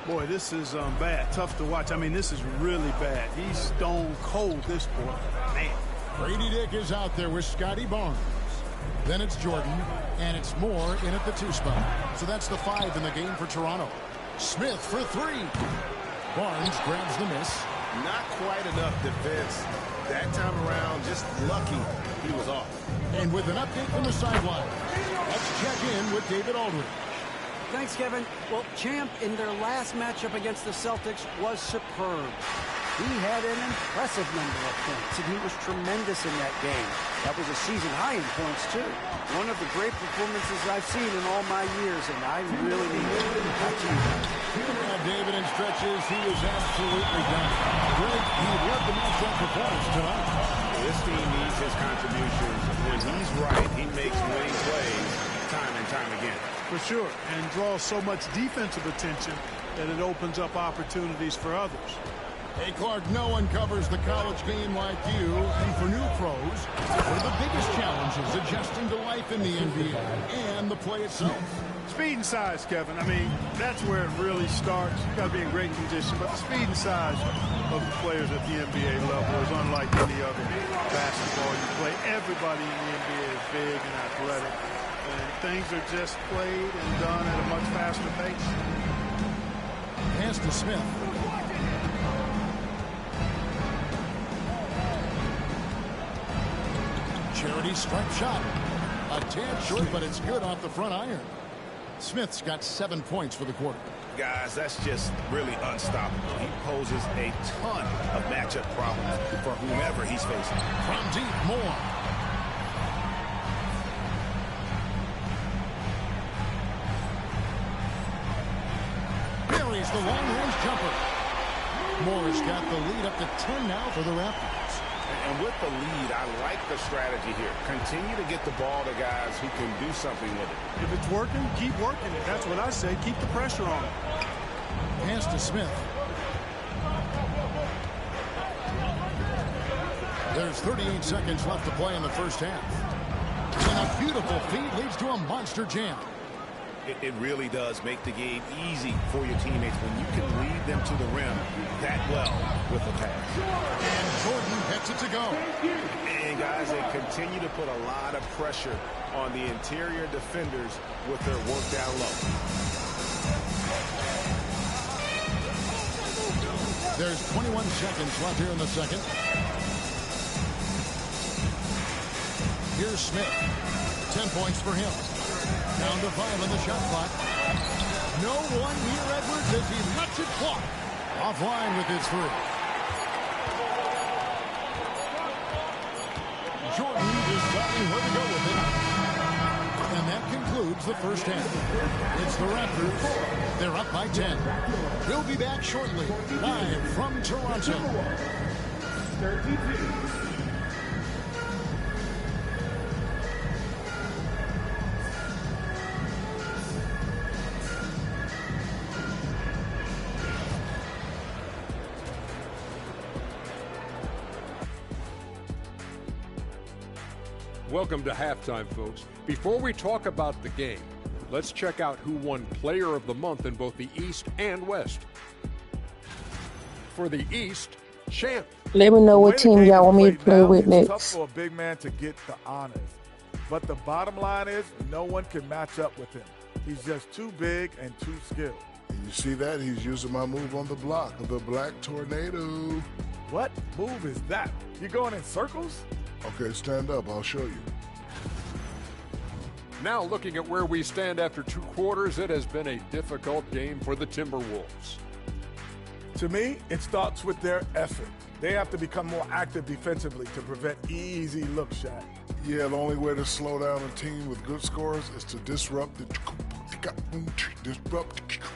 Boy, this is bad. Tough to watch. I mean, this is really bad. He's stone cold, this boy. Man. Grady Dick is out there with Scotty Barnes. Then it's Jordan, and it's Moore in at the 2 spot. So that's the 5 in the game for Toronto. Smith for 3. Barnes grabs the miss. Not quite enough defense that time around. Just lucky he was off. And with an update from the sideline, let's check in with David Aldridge. Thanks, Kevin. Well, Champ in their last matchup against the Celtics was superb. He had an impressive number of points, and he was tremendous in that game. That was a season high in points, too. One of the great performances I've seen in all my years, and I really need it. Back to you guys. David in stretches, he was absolutely done. Greg, he loved the matchup performance tonight. This team needs his contributions. When he's right, he makes winning plays time and time again. For sure, and draws so much defensive attention that it opens up opportunities for others. Hey, Clark, no one covers the college game like you. And for new pros, what are the biggest challenges adjusting to life in the NBA and the play itself? Speed and size, Kevin. I mean, that's where it really starts. You got to be in great condition, but the speed and size of the players at the NBA level is unlike any other basketball you play. Everybody in the NBA is big and athletic, and things are just played and done at a much faster pace. Pass to Smith. Charity stripe shot. A tad short, but it's good off the front iron. Smith's got 7 points for the quarter. Guys, that's just really unstoppable. He poses a ton of matchup problems for whomever he's facing. From deep, Moore. Buries the long-range jumper. Moore's got the lead up to 10 now for the Raptors. And with the lead, I like the strategy here. Continue to get the ball to guys who can do something with it. If it's working, keep working it. That's what I say. Keep the pressure on it. Pass to Smith. There's 38 seconds left to play in the first half. And a beautiful feed leads to a monster jam. It really does make the game easy for your teammates when you can lead them to the rim that well with the pass. And Jordan gets it to go. And guys, they continue to put a lot of pressure on the interior defenders with their work down low. There's 21 seconds left here in the second. Here's Smith. 10 points for him. Down to 5 on the shot clock. No one near Edwards as he lets it fly. Offline with his 3. Jordan deciding where to go with it. And that concludes the first half. It's the Raptors. They're up by 10. We'll be back shortly, live from Toronto. 32. Welcome to halftime, folks. Before we talk about the game, let's check out who won Player of the Month in both the East and West. For the East, Champ. Let me know what team y'all want me to play with It's tough next. for a big man to get the honors. But the bottom line is no one can match up with him. He's just too big and too skilled. You see that? He's using my move on the block, the Black Tornado. What move is that? You going in circles? Okay, stand up. I'll show you. Now looking at where we stand after 2 quarters, it has been a difficult game for the Timberwolves. To me, it starts with their effort. They have to become more active defensively to prevent easy look shots. Yeah, the only way to slow down a team with good scores is to disrupt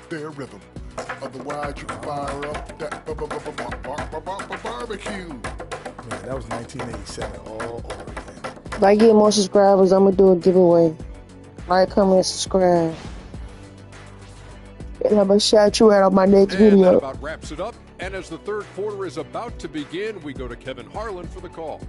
their rhythm. Otherwise, you can fire up that barbecue. Man, that was 1987 all over again. If I get more subscribers, I'm gonna do a giveaway. Like, comment, and subscribe. And I'm gonna shout you out on my next And that video. about wraps it up. And as the third quarter is about to begin, we go to Kevin Harlan for the call.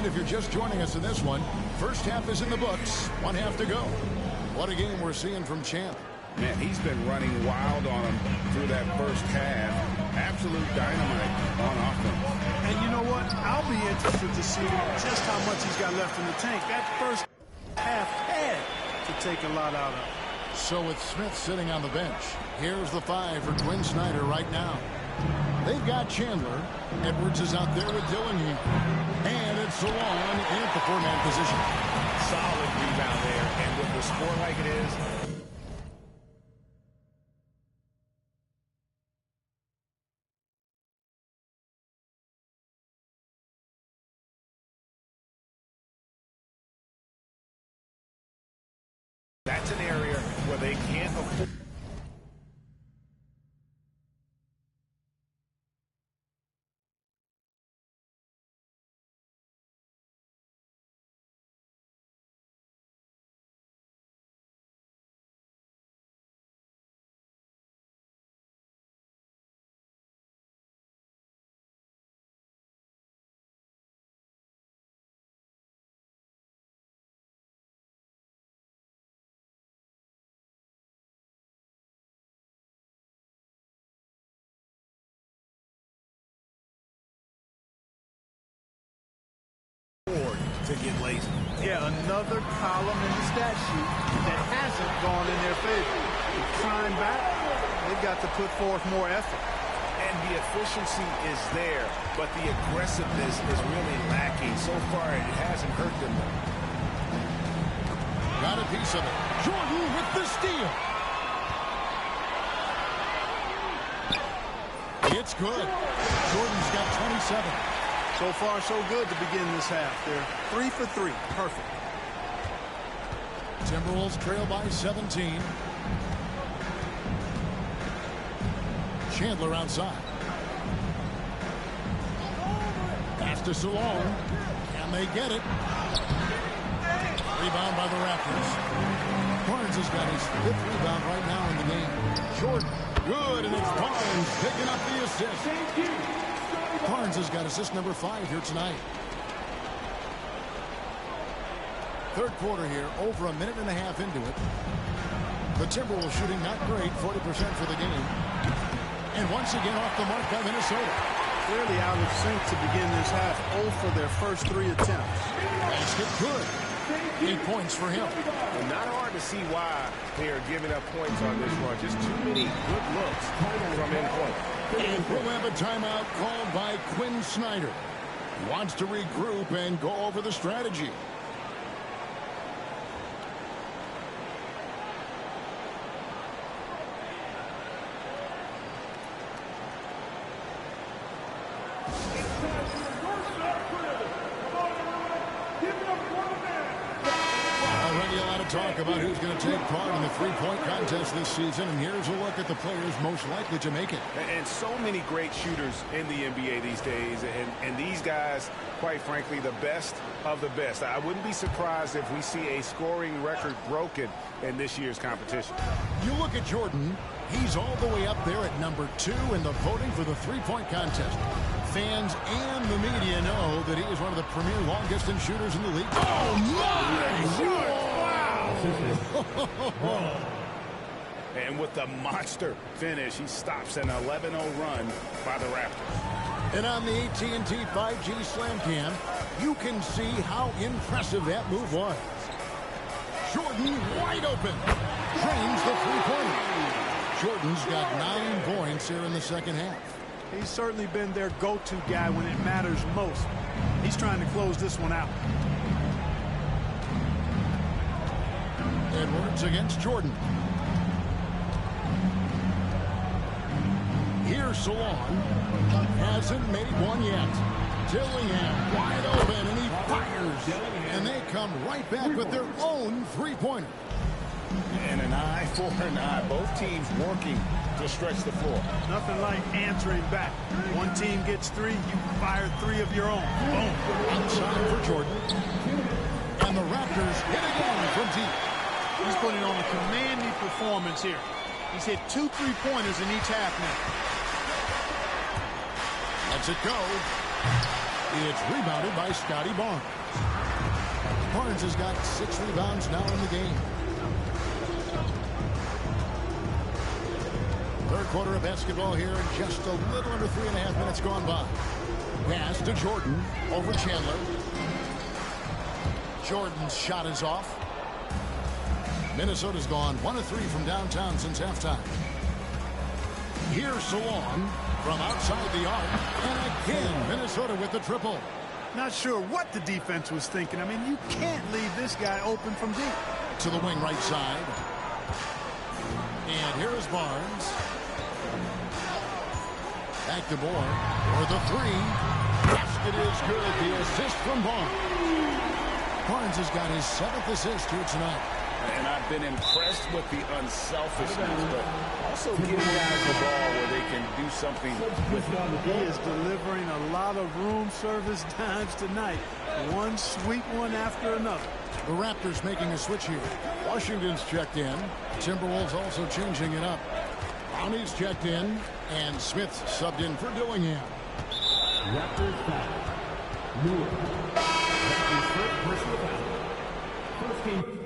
And if you're just joining us in this one, first half is in the books. 1 half to go. What a game we're seeing from Champ. Man, he's been running wild on him through that first half. Absolute dynamite on offense. And you know what? I'll be interested to see just how much he's got left in the tank. That first half had to take a lot out of him. So with Smith sitting on the bench, here's the 5 for Quinn Snyder right now. They've got Chandler. Edwards is out there with Dillingham. And it's Salon in at the 4-man position. Solid rebound there. And with the score like it is, that's an area where they can't afford. To get lazy. Yeah, another column in the stat sheet that hasn't gone in their favor. Trying back, they've got to put forth more effort. And the efficiency is there, but the aggressiveness is really lacking. So far, it hasn't hurt them, though. Got a piece of it. Jordan with the steal. It's good. Jordan's got 27. So far, so good to begin this half. They're 3 for 3. Perfect. Timberwolves trail by 17. Chandler outside. Pass to Salon. Can they get it? Rebound by the Raptors. Barnes has got his 5th rebound right now in the game. Jordan. Good, and it's Barnes picking up the assist. Barnes has got assist number 5 here tonight. Third quarter here, over a minute and a half into it. The Timberwolves shooting not great, 40% for the game. And once again off the mark by Minnesota. Clearly out of sync to begin this half. 0 for their first 3 attempts. Basket good. 8 points for him. Well, not hard to see why they are giving up points on this run. Just too many good looks from in-point. And we'll have a timeout called by Quinn Snyder. Wants to regroup and go over the strategy. Already a lot of talk about who's going to take part in the three-point contest this season, and here's a look at the players most likely to make it. And so many great shooters in the NBA these days, and these guys, quite frankly, the best of the best. I wouldn't be surprised if we see a scoring record broken in this year's competition. You look at Jordan, he's all the way up there at number 2 in the voting for the three-point contest. Fans and the media know that he is one of the premier long-distance shooters in the league. Oh, my! Wow! And with the monster finish, he stops an 11-0 run by the Raptors. And on the AT&T 5G Slam Cam, you can see how impressive that move was. Jordan wide open. Drains the three-pointer. Jordan's got 9 points here in the second half. He's certainly been their go-to guy when it matters most. He's trying to close this one out. Edwards against Jordan. Here's Salon. Hasn't made one yet. Dillingham wide open, and he fires. And they come right back with their own three-pointer. And an eye for an eye. Both teams working to stretch the floor. Nothing like answering back. One team gets 3, you fire 3 of your own. Boom. Outside for Jordan. And the Raptors hit again from deep. He's putting on a commanding performance here. He's hit 2 3-pointers in each half now. Lets it go. It's rebounded by Scotty Barnes. Barnes has got 6 rebounds now in the game. Third quarter of basketball here, and just a little under 3.5 minutes gone by. Pass to Jordan over Chandler. Jordan's shot is off. Minnesota's gone 1 of 3 from downtown since halftime. Here's Salon from outside the arc, and again Minnesota with the triple. Not sure what the defense was thinking. I mean, you can't leave this guy open from deep. To the wing right side. And here is Barnes. Back to Bohr for the 3. Basket is good. The assist from Barnes. Barnes has got his 7th assist here tonight. And I've been impressed with the unselfishness, but also giving guys the ball where they can do something with it. He is delivering a lot of room service dimes tonight. One sweet one after another. The Raptors making a switch here. Washington's checked in. Timberwolves also changing it up. Brownie's checked in, and Smith's subbed in for Dillingham. Raptors foul. Moore. Raptors first personal foul. First game.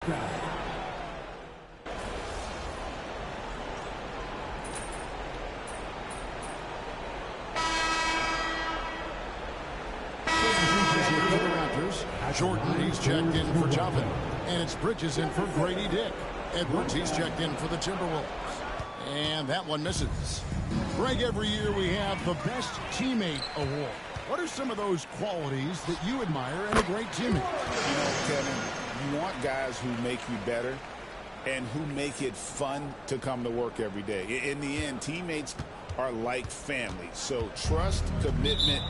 Foul. For the Raptors, Jordan, he's checked in for Joppin. And it's Bridges in for Grady Dick. Edwards, he's checked in for the Timberwolves. And that one misses. Greg, every year we have the Best Teammate Award. What are some of those qualities that you admire in a great teammate? You know, Kevin, you want guys who make you better and who make it fun to come to work every day. In the end, teammates are like family. So trust, commitment,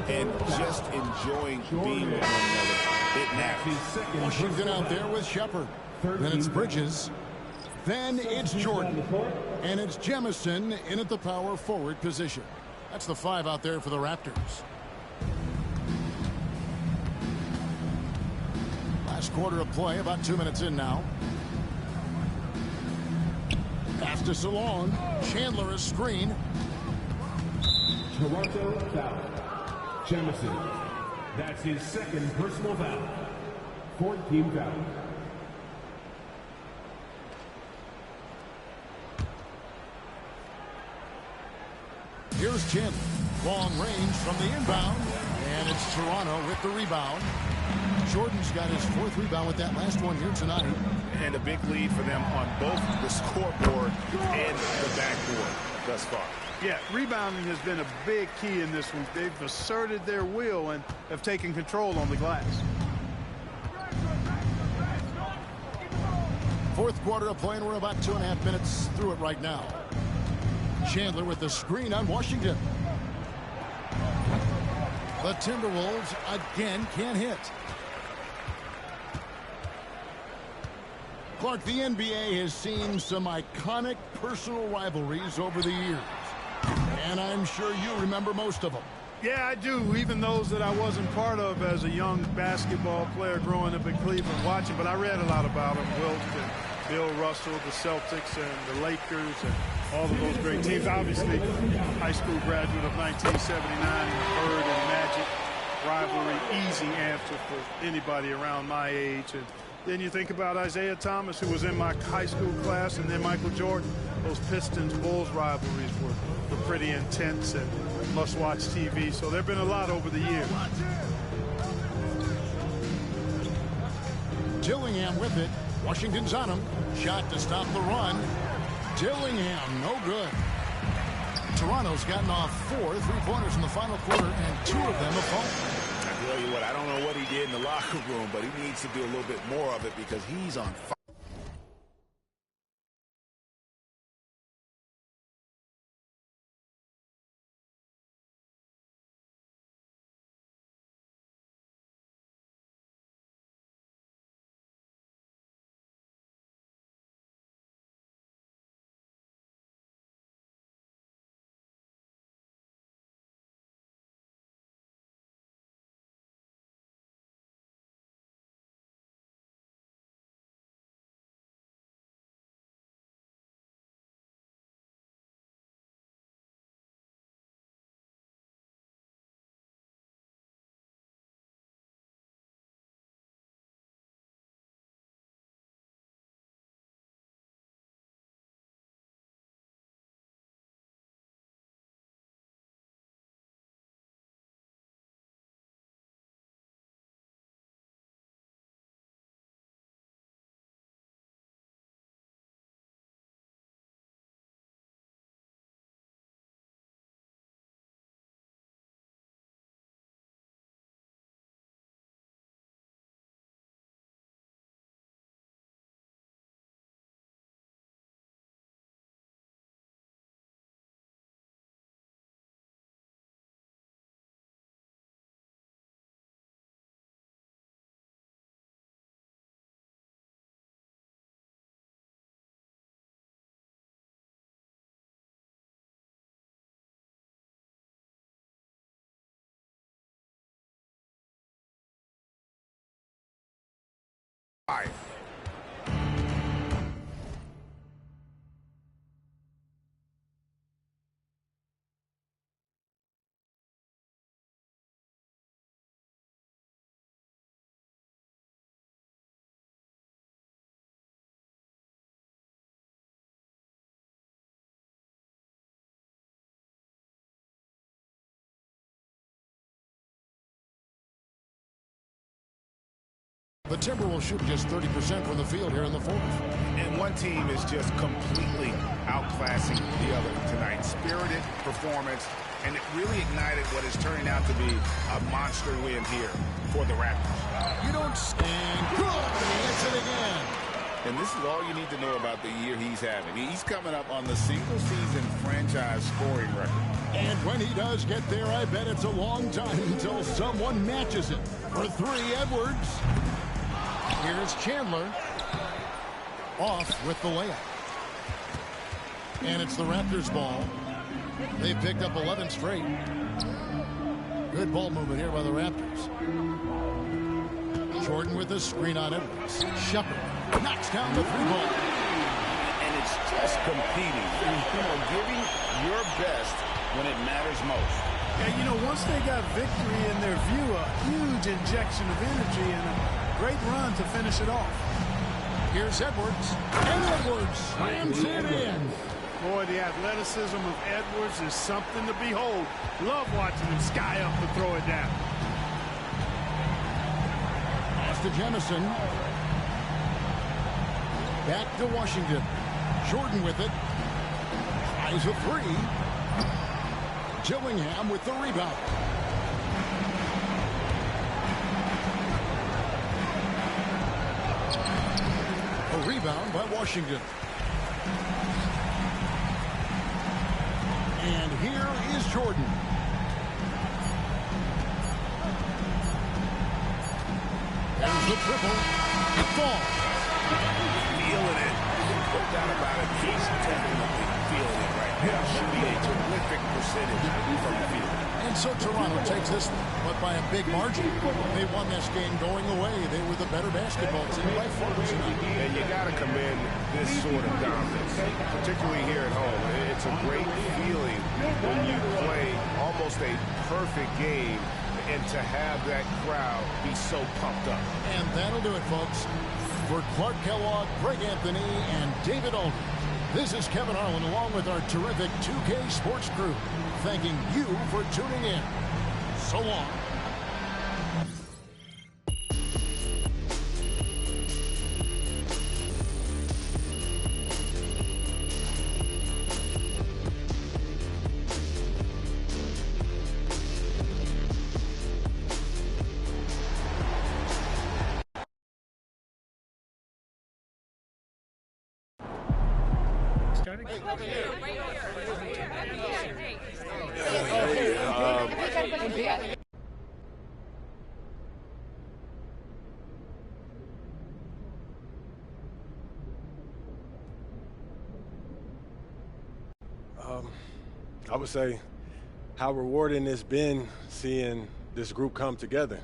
and just enjoying being with one another. It matters. Washington out there with Shepard. Then it's Bridges. Then it's Jordan. And it's Jemison in at the power forward position. That's the 5 out there for the Raptors. Last quarter of play, about 2 minutes in now. Pass to Salon. Chandler a screen. Toronto foul. Jamison. That's his second personal foul. 14 foul. Here's Chandler. Long range from the inbound. And it's Toronto with the rebound. Jordan's got his 4th rebound with that last one here tonight. And a big lead for them on both the scoreboard and the backboard thus far. Yeah, rebounding has been a big key in this one. They've asserted their will and have taken control on the glass. 4th quarter of play, and we're about 2.5 minutes through it right now. Chandler with the screen on Washington. The Timberwolves again can't hit. Clark, the NBA has seen some iconic personal rivalries over the years. And I'm sure you remember most of them. Yeah, I do, even those that I wasn't part of as a young basketball player growing up in Cleveland watching, but I read a lot about them. Wilt and Bill Russell, the Celtics and the Lakers and all of those great teams. Obviously, high school graduate of 1979, the Bird and Magic rivalry, easy answer for anybody around my age. And then you think about Isaiah Thomas, who was in my high school class, and then Michael Jordan. Those Pistons-Bulls rivalries were pretty intense and must-watch TV. So there have been a lot over the years. Dillingham with it. Washington's on him. Shot to stop the run. Dillingham, no good. Toronto's gotten off 4 3-pointers in the final quarter, and 2 of them have fallen. I tell you what, I don't know what he did in the locker room, but he needs to do a little bit more of it because he's on fire. The Timberwolves shoot just 30% from the field here in the fourth. And one team is just completely outclassing the other tonight. Spirited performance, and it really ignited what is turning out to be a monster win here for the Raptors. You don't stand good. He hits it again. And this is all you need to know about the year he's having. He's coming up on the single-season franchise scoring record. And when he does get there, I bet it's a long time until someone matches it. For three, Edwards. Here's Chandler. Off with the layup. And it's the Raptors' ball. They've picked up 11 straight. Good ball movement here by the Raptors. Jordan with a screen on Edwards. Shepard knocks down the three ball. And it's just competing. Giving your best when it matters most. Yeah, once they got victory in their view, a huge injection of energy and a great run to finish it off. Here's Edwards. And Edwards slams it in. Boy, the athleticism of Edwards is something to behold. Love watching him sky up to throw it down. Pass to Jamison. Back to Washington. Jordan with it. Tries a three. Gillingham with the rebound. A rebound by Washington. And here is Jordan. There's the triple. It falls. Feeling it. No doubt about it. He's definitely feeling it right now. Shooting a terrific percentage from the field. And so Toronto takes this one, but by a big margin. They won this game going away. They were the better basketball team by far tonight. And you got to commend this sort of dominance, particularly here at home. It's a great feeling when you play almost a perfect game and to have that crowd be so pumped up. And that'll do it, folks. For Clark Kellogg, Greg Anthony, and David Aldridge, this is Kevin Harlan along with our terrific 2K Sports crew, thanking you for tuning in. So long. I would say how rewarding it's been seeing this group come together.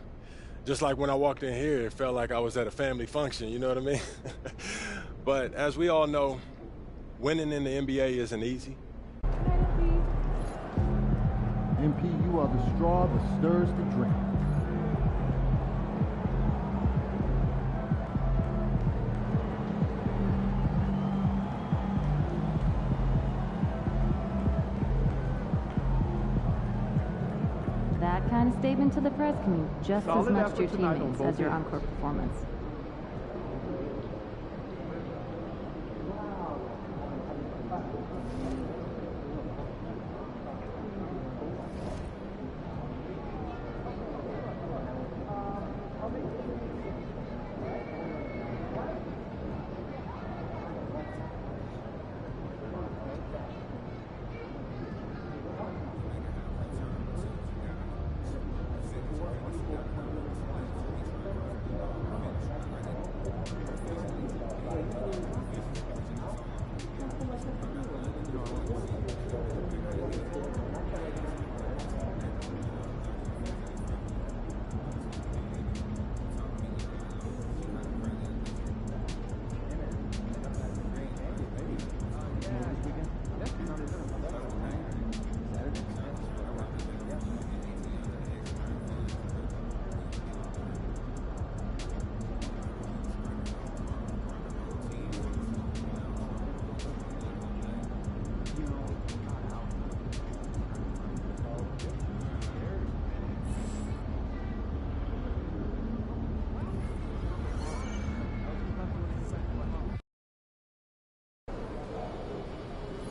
Just like when I walked in here, it felt like I was at a family function, you know what I mean? But as we all know, winning in the NBA isn't easy. MP, you are the straw that stirs the drink. That kind of statement to the press can mean just as much to your teammates as your on-court performance.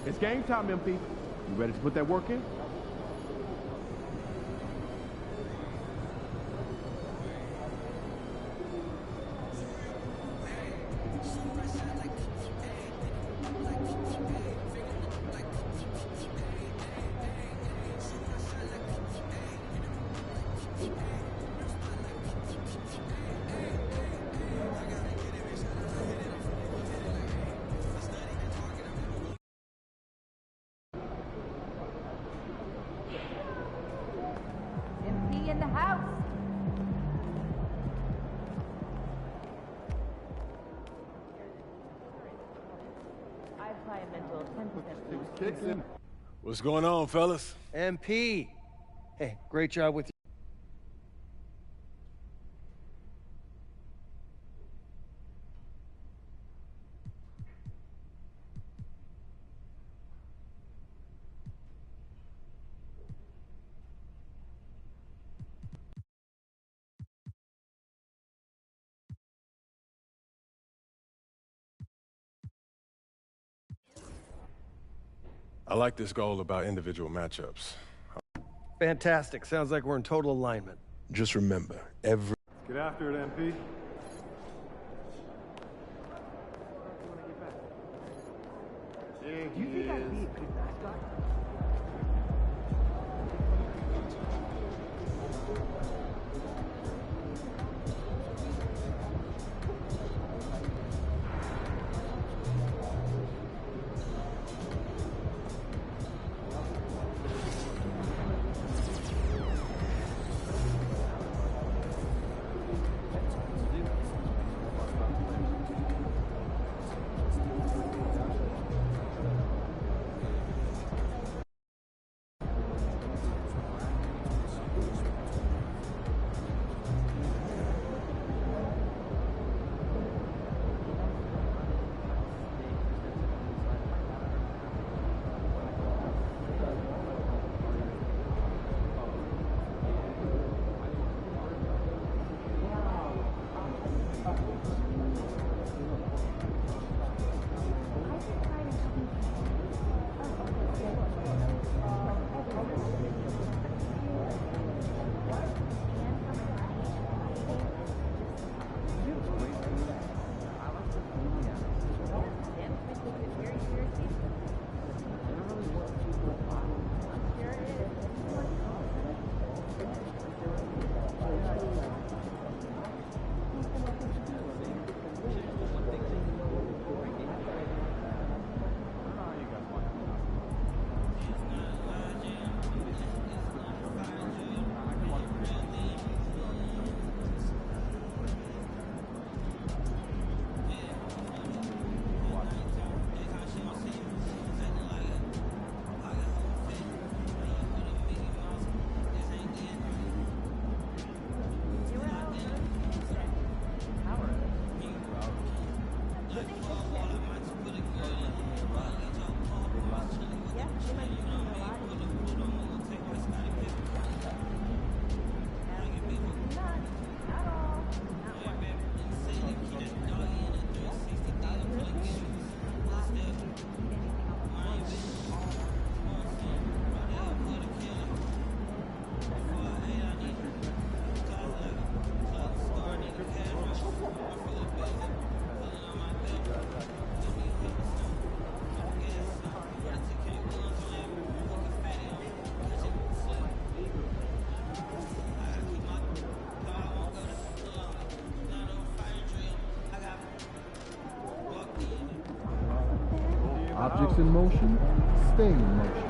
It's game time, MP. You ready to put that work in? MP in the house. I apply a mental 10%. What's going on, fellas? MP. Hey, great job with you. I like this goal about individual matchups. Fantastic. Sounds like we're in total alignment. Just remember, every... Get after it, MP. Do you think I'd be a good mascot? Objects in motion, stay in motion.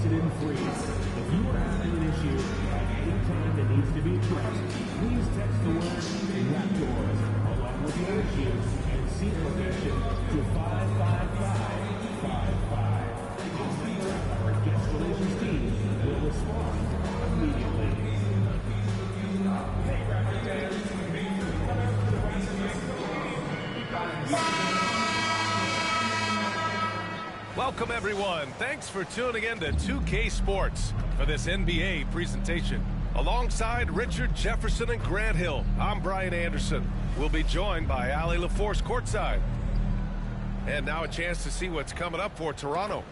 accident-free. If you are having an issue at any time that needs to be addressed, please text the word Raptors along with your issue and seat location to 55555. Our guest relations team will respond immediately. Hey, Raptor fans. Come out to the right Welcome, everyone. Thanks for tuning in to 2K Sports for this NBA presentation. Alongside Richard Jefferson and Grant Hill, I'm Brian Anderson. We'll be joined by Ali LaForce courtside. And now a chance to see what's coming up for Toronto.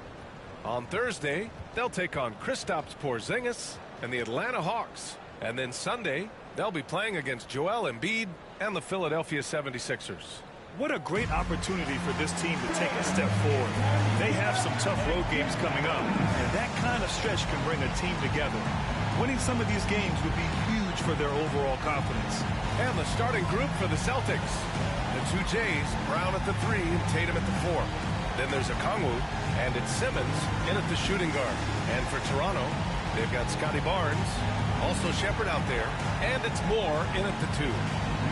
On Thursday, they'll take on Kristaps Porzingis and the Atlanta Hawks. And then Sunday, they'll be playing against Joel Embiid and the Philadelphia 76ers. What a great opportunity for this team to take a step forward. They have some tough road games coming up, and that kind of stretch can bring a team together. Winning some of these games would be huge for their overall confidence. And the starting group for the Celtics. The two Jays, Brown at the 3 and Tatum at the 4. Then there's Okongwu, and it's Simmons in at the shooting guard. And for Toronto, they've got Scotty Barnes, also Shepherd out there, and it's Moore in at the 2.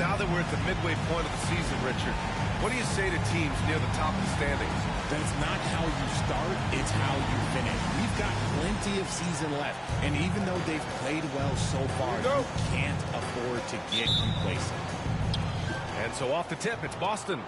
Now that we're at the midway point of the season, Richard, what do you say to teams near the top of the standings? That's not how you start, it's how you finish. We've got plenty of season left, and even though they've played well so far, you can't afford to get complacent. And so off the tip, it's Boston.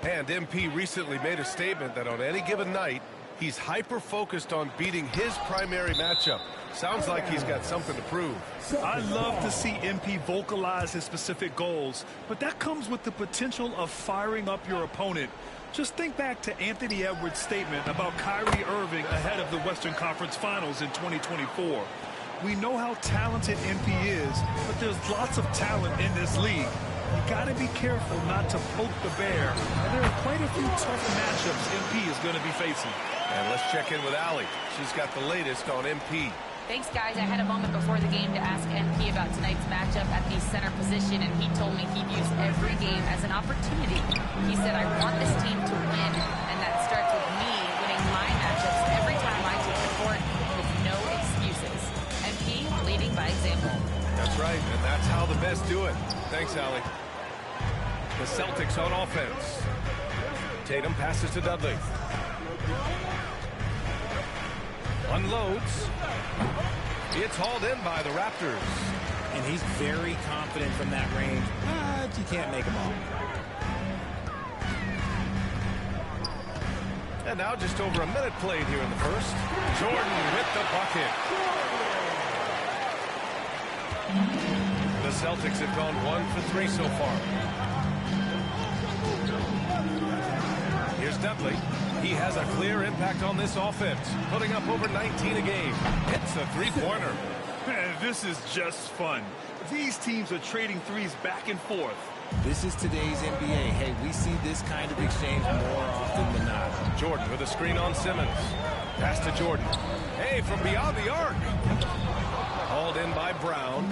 And MP recently made a statement that on any given night, he's hyper-focused on beating his primary matchup. Sounds like he's got something to prove. I love to see MP vocalize his specific goals, but that comes with the potential of firing up your opponent. Just think back to Anthony Edwards' statement about Kyrie Irving ahead of the Western Conference Finals in 2024. We know how talented MP is, but there's lots of talent in this league. You got to be careful not to poke the bear, and there are quite a few tough matchups MP is going to be facing. And let's check in with Ali. She's got the latest on MP. Thanks, guys. I had a moment before the game to ask MP about tonight's matchup at the center position, and he told me he'd use every game as an opportunity. He said, I want this team to win, and that starts with me winning my matchups every time I take the court with no excuses. MP leading by example. That's right, and that's how the best do it. Thanks, Ali. The Celtics on offense. Tatum passes to Dudley. Unloads. It's hauled in by the Raptors. And he's very confident from that range, but you can't make him all. And now just over a minute played here in the first. Jordan with the bucket. The Celtics have gone 1 for 3 so far. Here's Dudley. He has a clear impact on this offense, putting up over 19 a game. Hits a three-pointer. Man, this is just fun. These teams are trading threes back and forth. This is today's NBA. Hey, we see this kind of exchange more often than not. Jordan with a screen on Simmons. Pass to Jordan. Hey, from beyond the arc. Hauled in by Brown.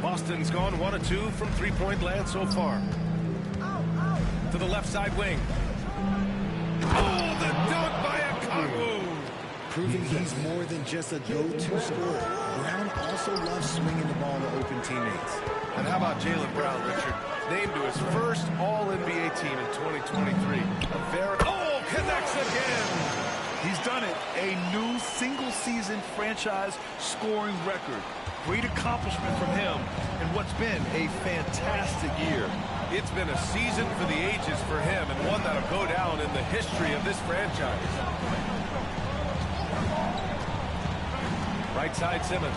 Boston's gone 1 of 2 from three-point land so far. To the left side wing. Oh, the dunk by Okongwu. Proving he's more than just a go-to scorer. Brown also loves swinging the ball to open teammates. And how about Jaylen Brown, Richard? Named to his first All-NBA team in 2023. Connects again. He's done it. A new single-season franchise scoring record. Great accomplishment from him in what's been a fantastic year. It's been a season for the ages for him, and one that'll go down in the history of this franchise. Right side Simmons.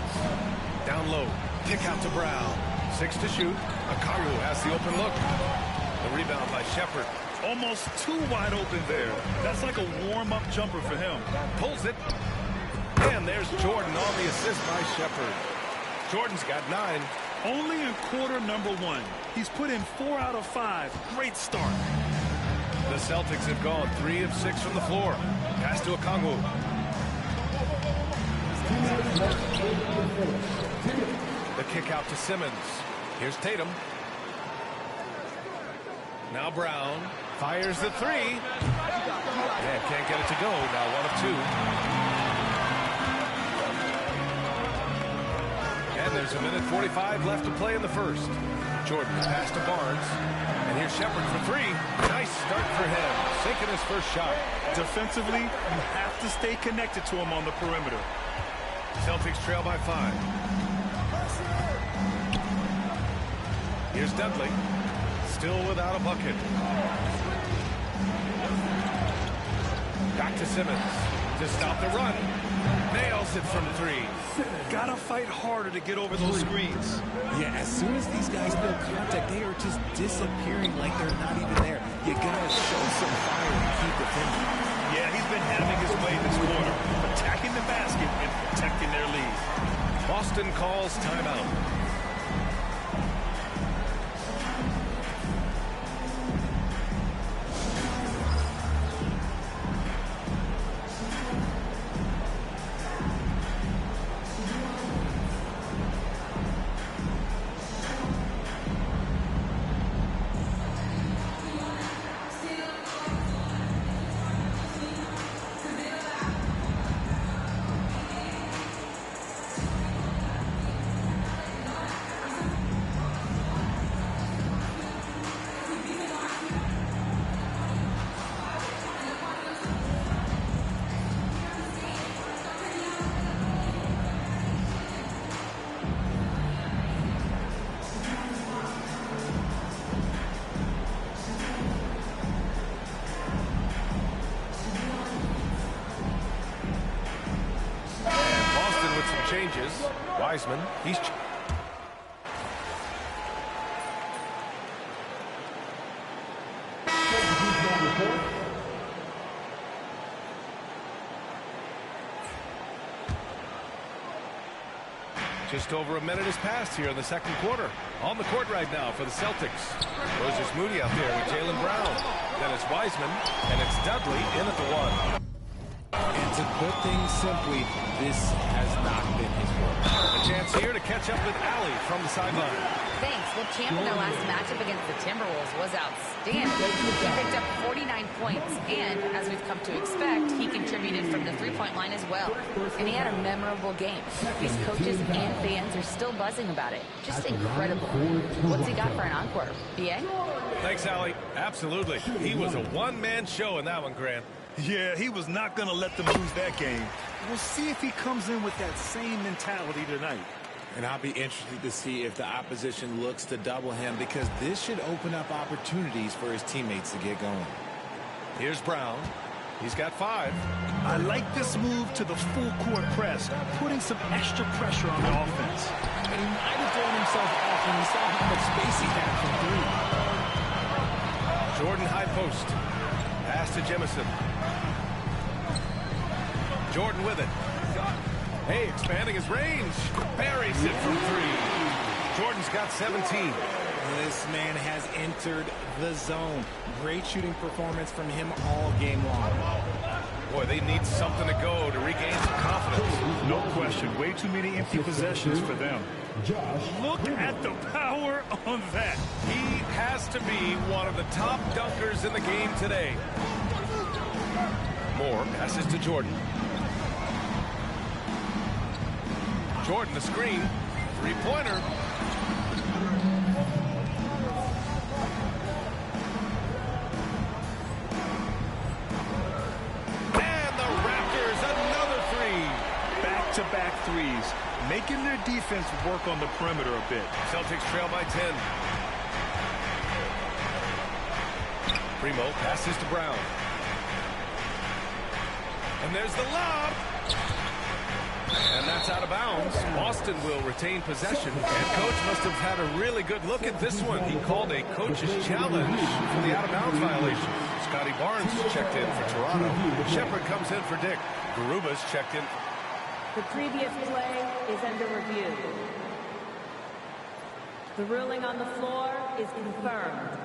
Down low. Kick out to Brown. 6 to shoot. Okongwu has the open look. The rebound by Shepherd. Almost too wide open there. That's like a warm-up jumper for him. Pulls it. And there's Jordan on the assist by Shepherd. Jordan's got 9. Only in quarter number 1. He's put in 4 out of 5. Great start. The Celtics have gone 3 of 6 from the floor. Pass to Okongwu. The kick out to Simmons. Here's Tatum. Now Brown fires the 3. And can't get it to go. Now 1 of 2. And there's 1:45 left to play in the first. Jordan pass to Barnes. And here's Shepherd for 3. Nice start for him. Sinking his first shot. Defensively, you have to stay connected to him on the perimeter. Celtics trail by 5. Here's Dudley. Still without a bucket. Back to Simmons to stop the run. Nails it from 3. Gotta fight harder to get over those screens. Yeah, as soon as these guys build contact, they are just disappearing like they're not even there. You gotta show some fire and keep defending. Yeah, he's been having his way this quarter, attacking the basket and protecting their lead. Boston calls timeout. Changes. Wiseman, he's just over a minute has passed here in the second quarter. On the court right now for the Celtics. Moses Moody out there with Jaylen Brown. Then it's Wiseman, and it's Dudley in at the 1. And to put things simply, this has not been his work. A chance here to catch up with Allie from the sideline. Thanks. The champ in their last matchup against the Timberwolves was outstanding. He picked up 49 points, and as we've come to expect, he contributed from the three-point line as well. And he had a memorable game. His coaches and fans are still buzzing about it. Just incredible. What's he got for an encore? BA? Thanks, Allie. Absolutely. He was a one-man show in that one, Grant. Yeah, he was not going to let them lose that game. We'll see if he comes in with that same mentality tonight. And I'll be interested to see if the opposition looks to double him, because this should open up opportunities for his teammates to get going. Here's Brown. He's got 5. I like this move to the full court press, putting some extra pressure on the offense. And he might have thrown himself off when he saw how much space he had from 3. Jordan high post. Pass to Jemison. Jordan with it. Hey, expanding his range. Buries it from 3. Jordan's got 17. This man has entered the zone. Great shooting performance from him all game long. Boy, they need something to go to regain some confidence. No question. Way too many empty possessions for them. Look at the power on that. He has to be one of the top dunkers in the game today. Moore passes to Jordan. Jordan the screen. Three-pointer. And the Raptors another 3. Back-to-back threes, making their defense work on the perimeter a bit. Celtics trail by 10. Primo passes to Brown. And there's the lob. And that's out of bounds. Boston will retain possession. And coach must have had a really good look at this one. He called a coach's challenge for the out-of-bounds violation. Scotty Barnes checked in for Toronto. Shepherd comes in for Dick. Garuba's checked in. The previous play is under review. The ruling on the floor is confirmed.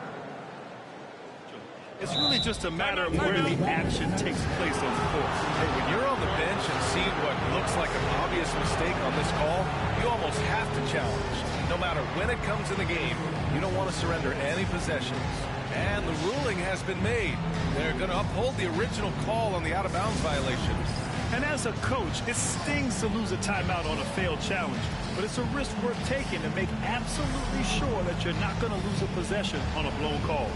It's really just a matter of where the action takes place on the court. Hey, when you're on the bench and see what looks like an obvious mistake on this call, you almost have to challenge. No matter when it comes in the game, you don't want to surrender any possessions. And the ruling has been made. They're going to uphold the original call on the out-of-bounds violation. And as a coach, it stings to lose a timeout on a failed challenge. But it's a risk worth taking to make absolutely sure that you're not going to lose a possession on a blown call.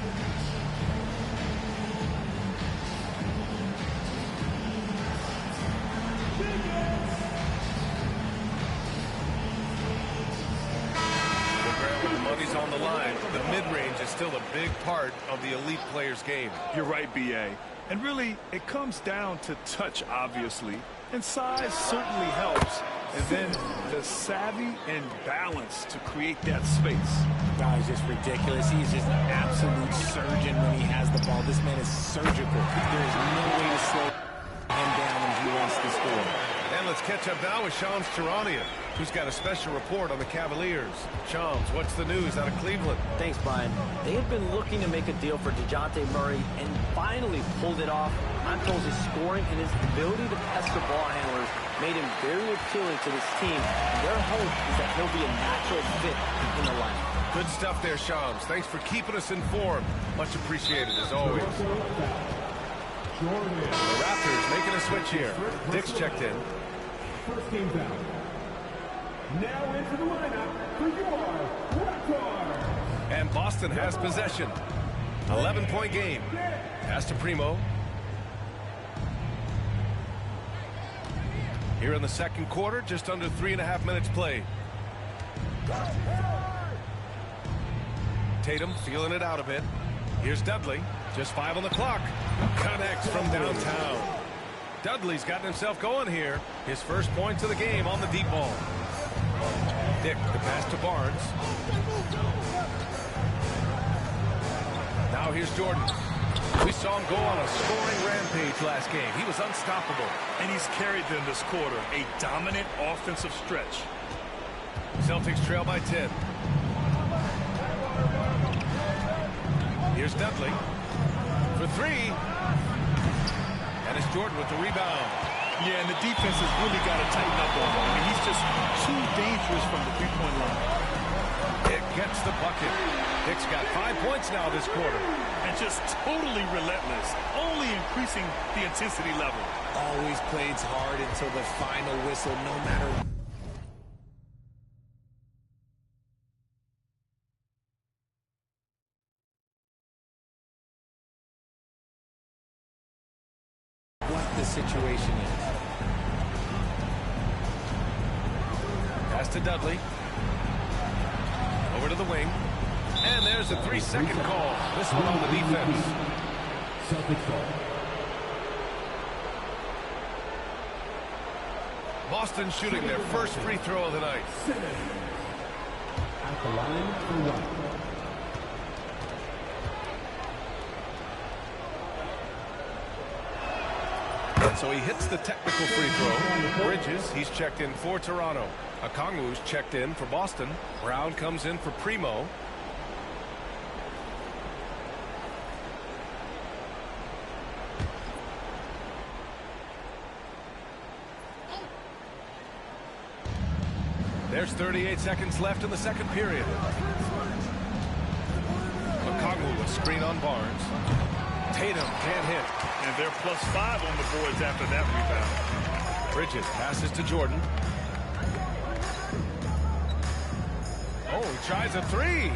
When the money's on the line, the mid-range is still a big part of the elite player's game. You're right, B.A. And really, it comes down to touch, obviously. And size certainly helps. And then the savvy and balance to create that space. Wow, he's just ridiculous. He's just an absolute surgeon when he has the ball. This man is surgical. There is no way to slow him down when he wants to score. And let's catch up now with Shams Charania, who's got a special report on the Cavaliers. Shams, what's the news out of Cleveland? Thanks, Brian. They have been looking to make a deal for DeJounte Murray and finally pulled it off. I'm told his scoring and his ability to pester ball handlers made him very appealing to this team. Their hope is that he'll be a natural fit in the lineup. Good stuff there, Shams. Thanks for keeping us informed. Much appreciated, as always. The Raptors making a switch here. Dick's checked in. First game down. Now into the lineup for your Raptors. And Boston has possession. 11-point game. Pass to Primo. Here in the second quarter, just under 3.5 minutes played. Tatum feeling it out a bit. Here's Dudley. Just 5 on the clock. Connects from downtown. Dudley's gotten himself going here. His first points of the game on the deep ball. Dick, the pass to Barnes. Now here's Jordan. We saw him go on a scoring rampage last game. He was unstoppable. And he's carried them this quarter. A dominant offensive stretch. Celtics trail by 10. Here's Dudley for 3. And it's Jordan with the rebound. Yeah, and the defense has really got to tighten up on him. I mean, he's just too dangerous from the three-point line. Dick gets the bucket. Dick's got 5 points now this quarter. And just totally relentless, only increasing the intensity level. Always plays hard until the final whistle, no matter what the situation is. Pass to Dudley. Over to the wing. And there's a 3-second call. This one on the defense. Celtics ball. Boston shooting their first free throw of the night. At the line for 1. And so he hits the technical free throw. Bridges, he's checked in for Toronto. Okongwu's checked in for Boston. Brown comes in for Primo. There's 38 seconds left in the second period. Okongwu with screen on Barnes. Tatum can't hit. And they're +5 on the boards after that rebound. Bridges passes to Jordan. Oh, he tries a 3.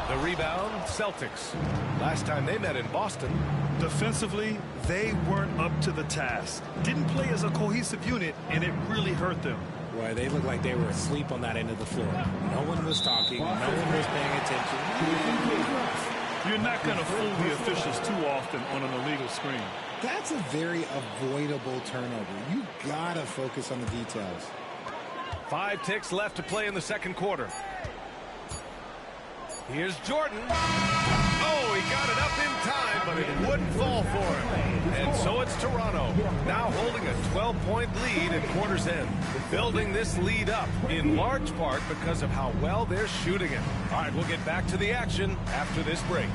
The rebound, Celtics. Last time they met in Boston. Defensively, they weren't up to the task. Didn't play as a cohesive unit, and it really hurt them. Boy, they looked like they were asleep on that end of the floor. No one was talking. No one was paying attention. You're not going to fool the officials too often on an illegal screen. That's a very avoidable turnover. You got to focus on the details. 5 ticks left to play in the second quarter. Here's Jordan. Oh, he got it up in time, but it wouldn't fall for him. And so it's Toronto, now holding a 12-point lead at quarter's end. Building this lead up in large part because of how well they're shooting it. All right, we'll get back to the action after this break.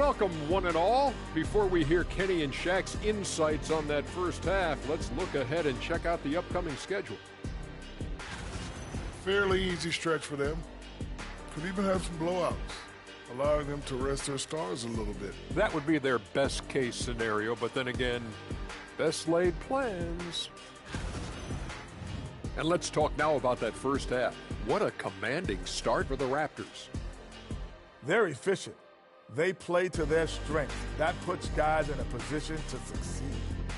Welcome, one and all. Before we hear Kenny and Shaq's insights on that first half, let's look ahead and check out the upcoming schedule. Fairly easy stretch for them. Could even have some blowouts, allowing them to rest their stars a little bit. That would be their best case scenario, but then again, best laid plans. And let's talk now about that first half. What a commanding start for the Raptors. They're efficient. They play to their strength. That puts guys in a position to succeed.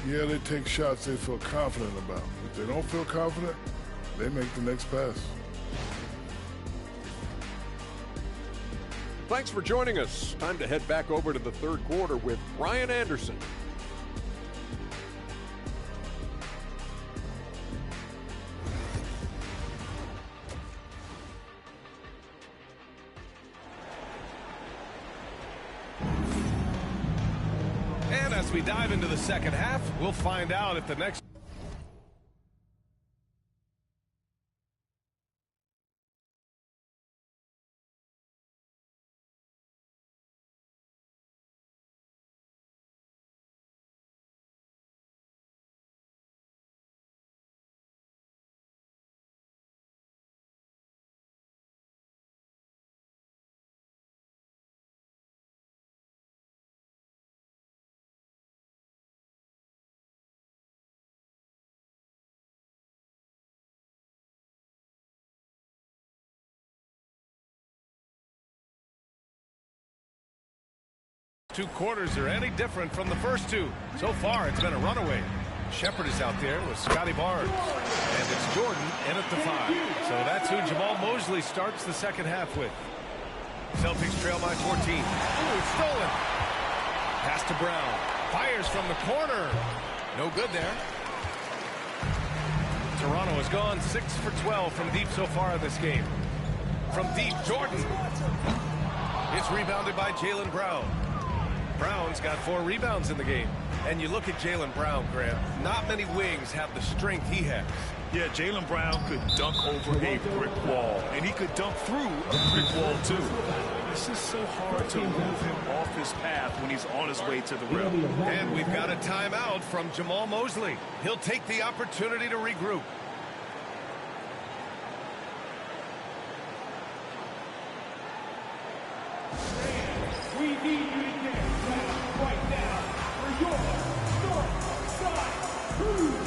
Yeah, they take shots they feel confident about. If they don't feel confident, they make the next pass. Thanks for joining us. Time to head back over to the third quarter with Brian Anderson. And as we dive into the second half, we'll find out if the next... two quarters are any different from the first two. So far, it's been a runaway. Shepard is out there with Scotty Barnes. And it's Jordan in at the 5. So that's who Jamal Mosley starts the second half with. Celtics trail by 14. Ooh, it's stolen. Pass to Brown. Fires from the corner. No good there. Toronto has gone 6 for 12 from deep so far in this game. From deep, Jordan. It's rebounded by Jaylen Brown. Brown's got 4 rebounds in the game. And you look at Jaylen Brown, Grant, not many wings have the strength he has. Yeah, Jaylen Brown could dunk over a brick wall, and he could dunk through a brick wall, too. It's just so hard to move him off his path when he's on his way to the rim. And we've got a timeout from Jamal Mosley. He'll take the opportunity to regroup. We need you to get set right now for your North Side Cruise.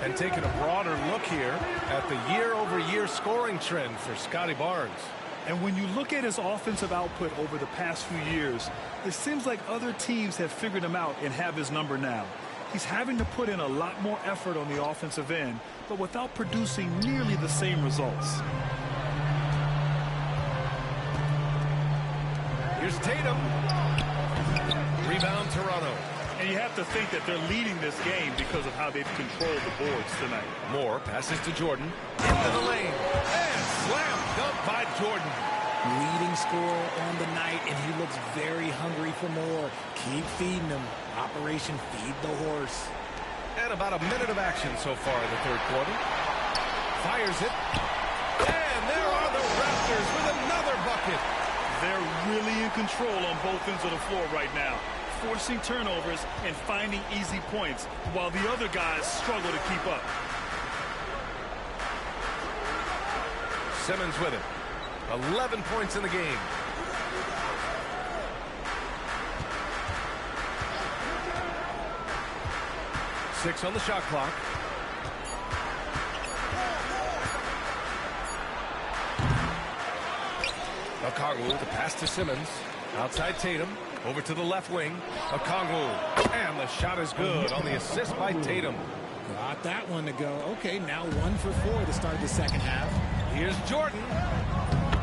And taking a broader look here at the year-over-year scoring trend for Scotty Barnes. And when you look at his offensive output over the past few years, it seems like other teams have figured him out and have his number now. He's having to put in a lot more effort on the offensive end, but without producing nearly the same results. Here's Tatum. Rebound, Toronto. And you have to think that they're leading this game because of how they've controlled the boards tonight. Moore passes to Jordan. Into the lane. And slam dunk by Jordan. Leading scorer on the night, and he looks very hungry for more. Keep feeding him. Operation Feed the Horse. And about a minute of action so far in the third quarter. Fires it. And there are the Raptors with another bucket. They're really in control on both ends of the floor right now, forcing turnovers and finding easy points while the other guys struggle to keep up. Simmons with it. 11 points in the game. 6 on the shot clock. Okongwu with the pass to Simmons. Outside Tatum. Over to the left wing. Okongwu. And the shot is good on the assist by Tatum. Got that one to go. Okay, now 1 for 4 to start the second half. Here's Jordan.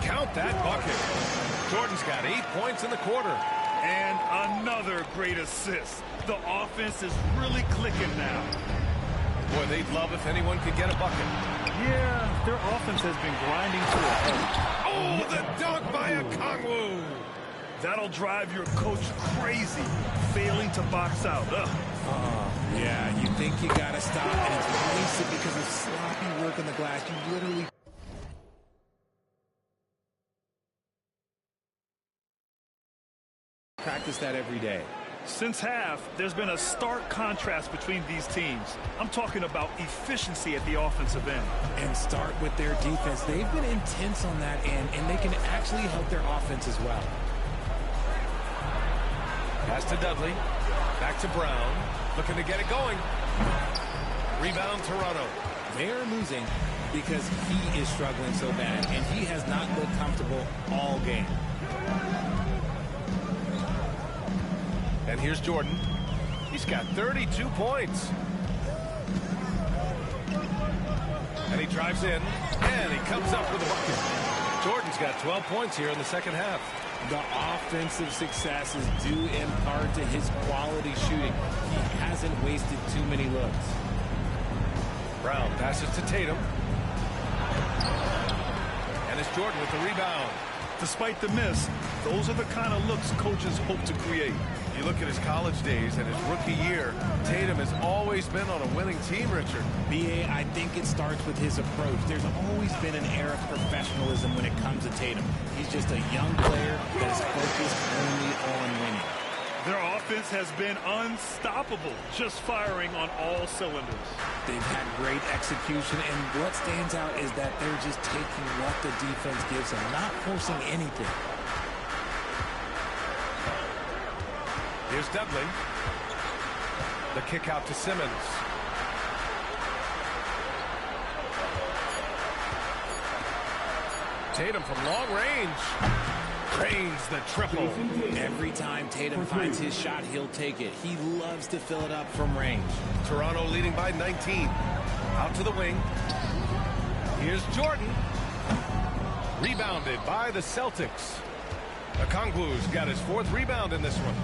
Count that bucket. Jordan's got 8 points in the quarter. And another great assist. The offense is really clicking now. Boy, they'd love if anyone could get a bucket. Yeah, their offense has been grinding to a halt. Oh, the dunk by Okongwu. That'll drive your coach crazy, failing to box out. Yeah, you think you got to stop, and it's wasted because of sloppy work on the glass. You literally... practice that every day. Since half, there's been a stark contrast between these teams. I'm talking about efficiency at the offensive end. And start with their defense. They've been intense on that end, and they can actually help their offense as well. Pass to Dudley. Back to Brown. Looking to get it going. Rebound, Toronto. They are losing because he is struggling so bad, and he has not looked comfortable all game. And here's Jordan. He's got 32 points. And he drives in, and he comes up with a bucket. Jordan's got 12 points here in the second half. The offensive success is due in part to his quality shooting. He hasn't wasted too many looks. Brown passes to Tatum. And it's Jordan with the rebound. Despite the miss, those are the kind of looks coaches hope to create. You look at his college days and his rookie year, Tatum has always been on a winning team, Richard. B.A., I think it starts with his approach. There's always been an air of professionalism when it comes to Tatum. He's just a young player that is focused only on winning. Their offense has been unstoppable, just firing on all cylinders. They've had great execution, and what stands out is that they're just taking what the defense gives them, not forcing anything. Here's Dudley. The kick out to Simmons. Tatum from long range. Drains the triple. Every time Tatum finds his shot, he'll take it. He loves to fill it up from range. Toronto leading by 19. Out to the wing. Here's Jordan. Rebounded by the Celtics. Okongwu's got his 4th rebound in this one.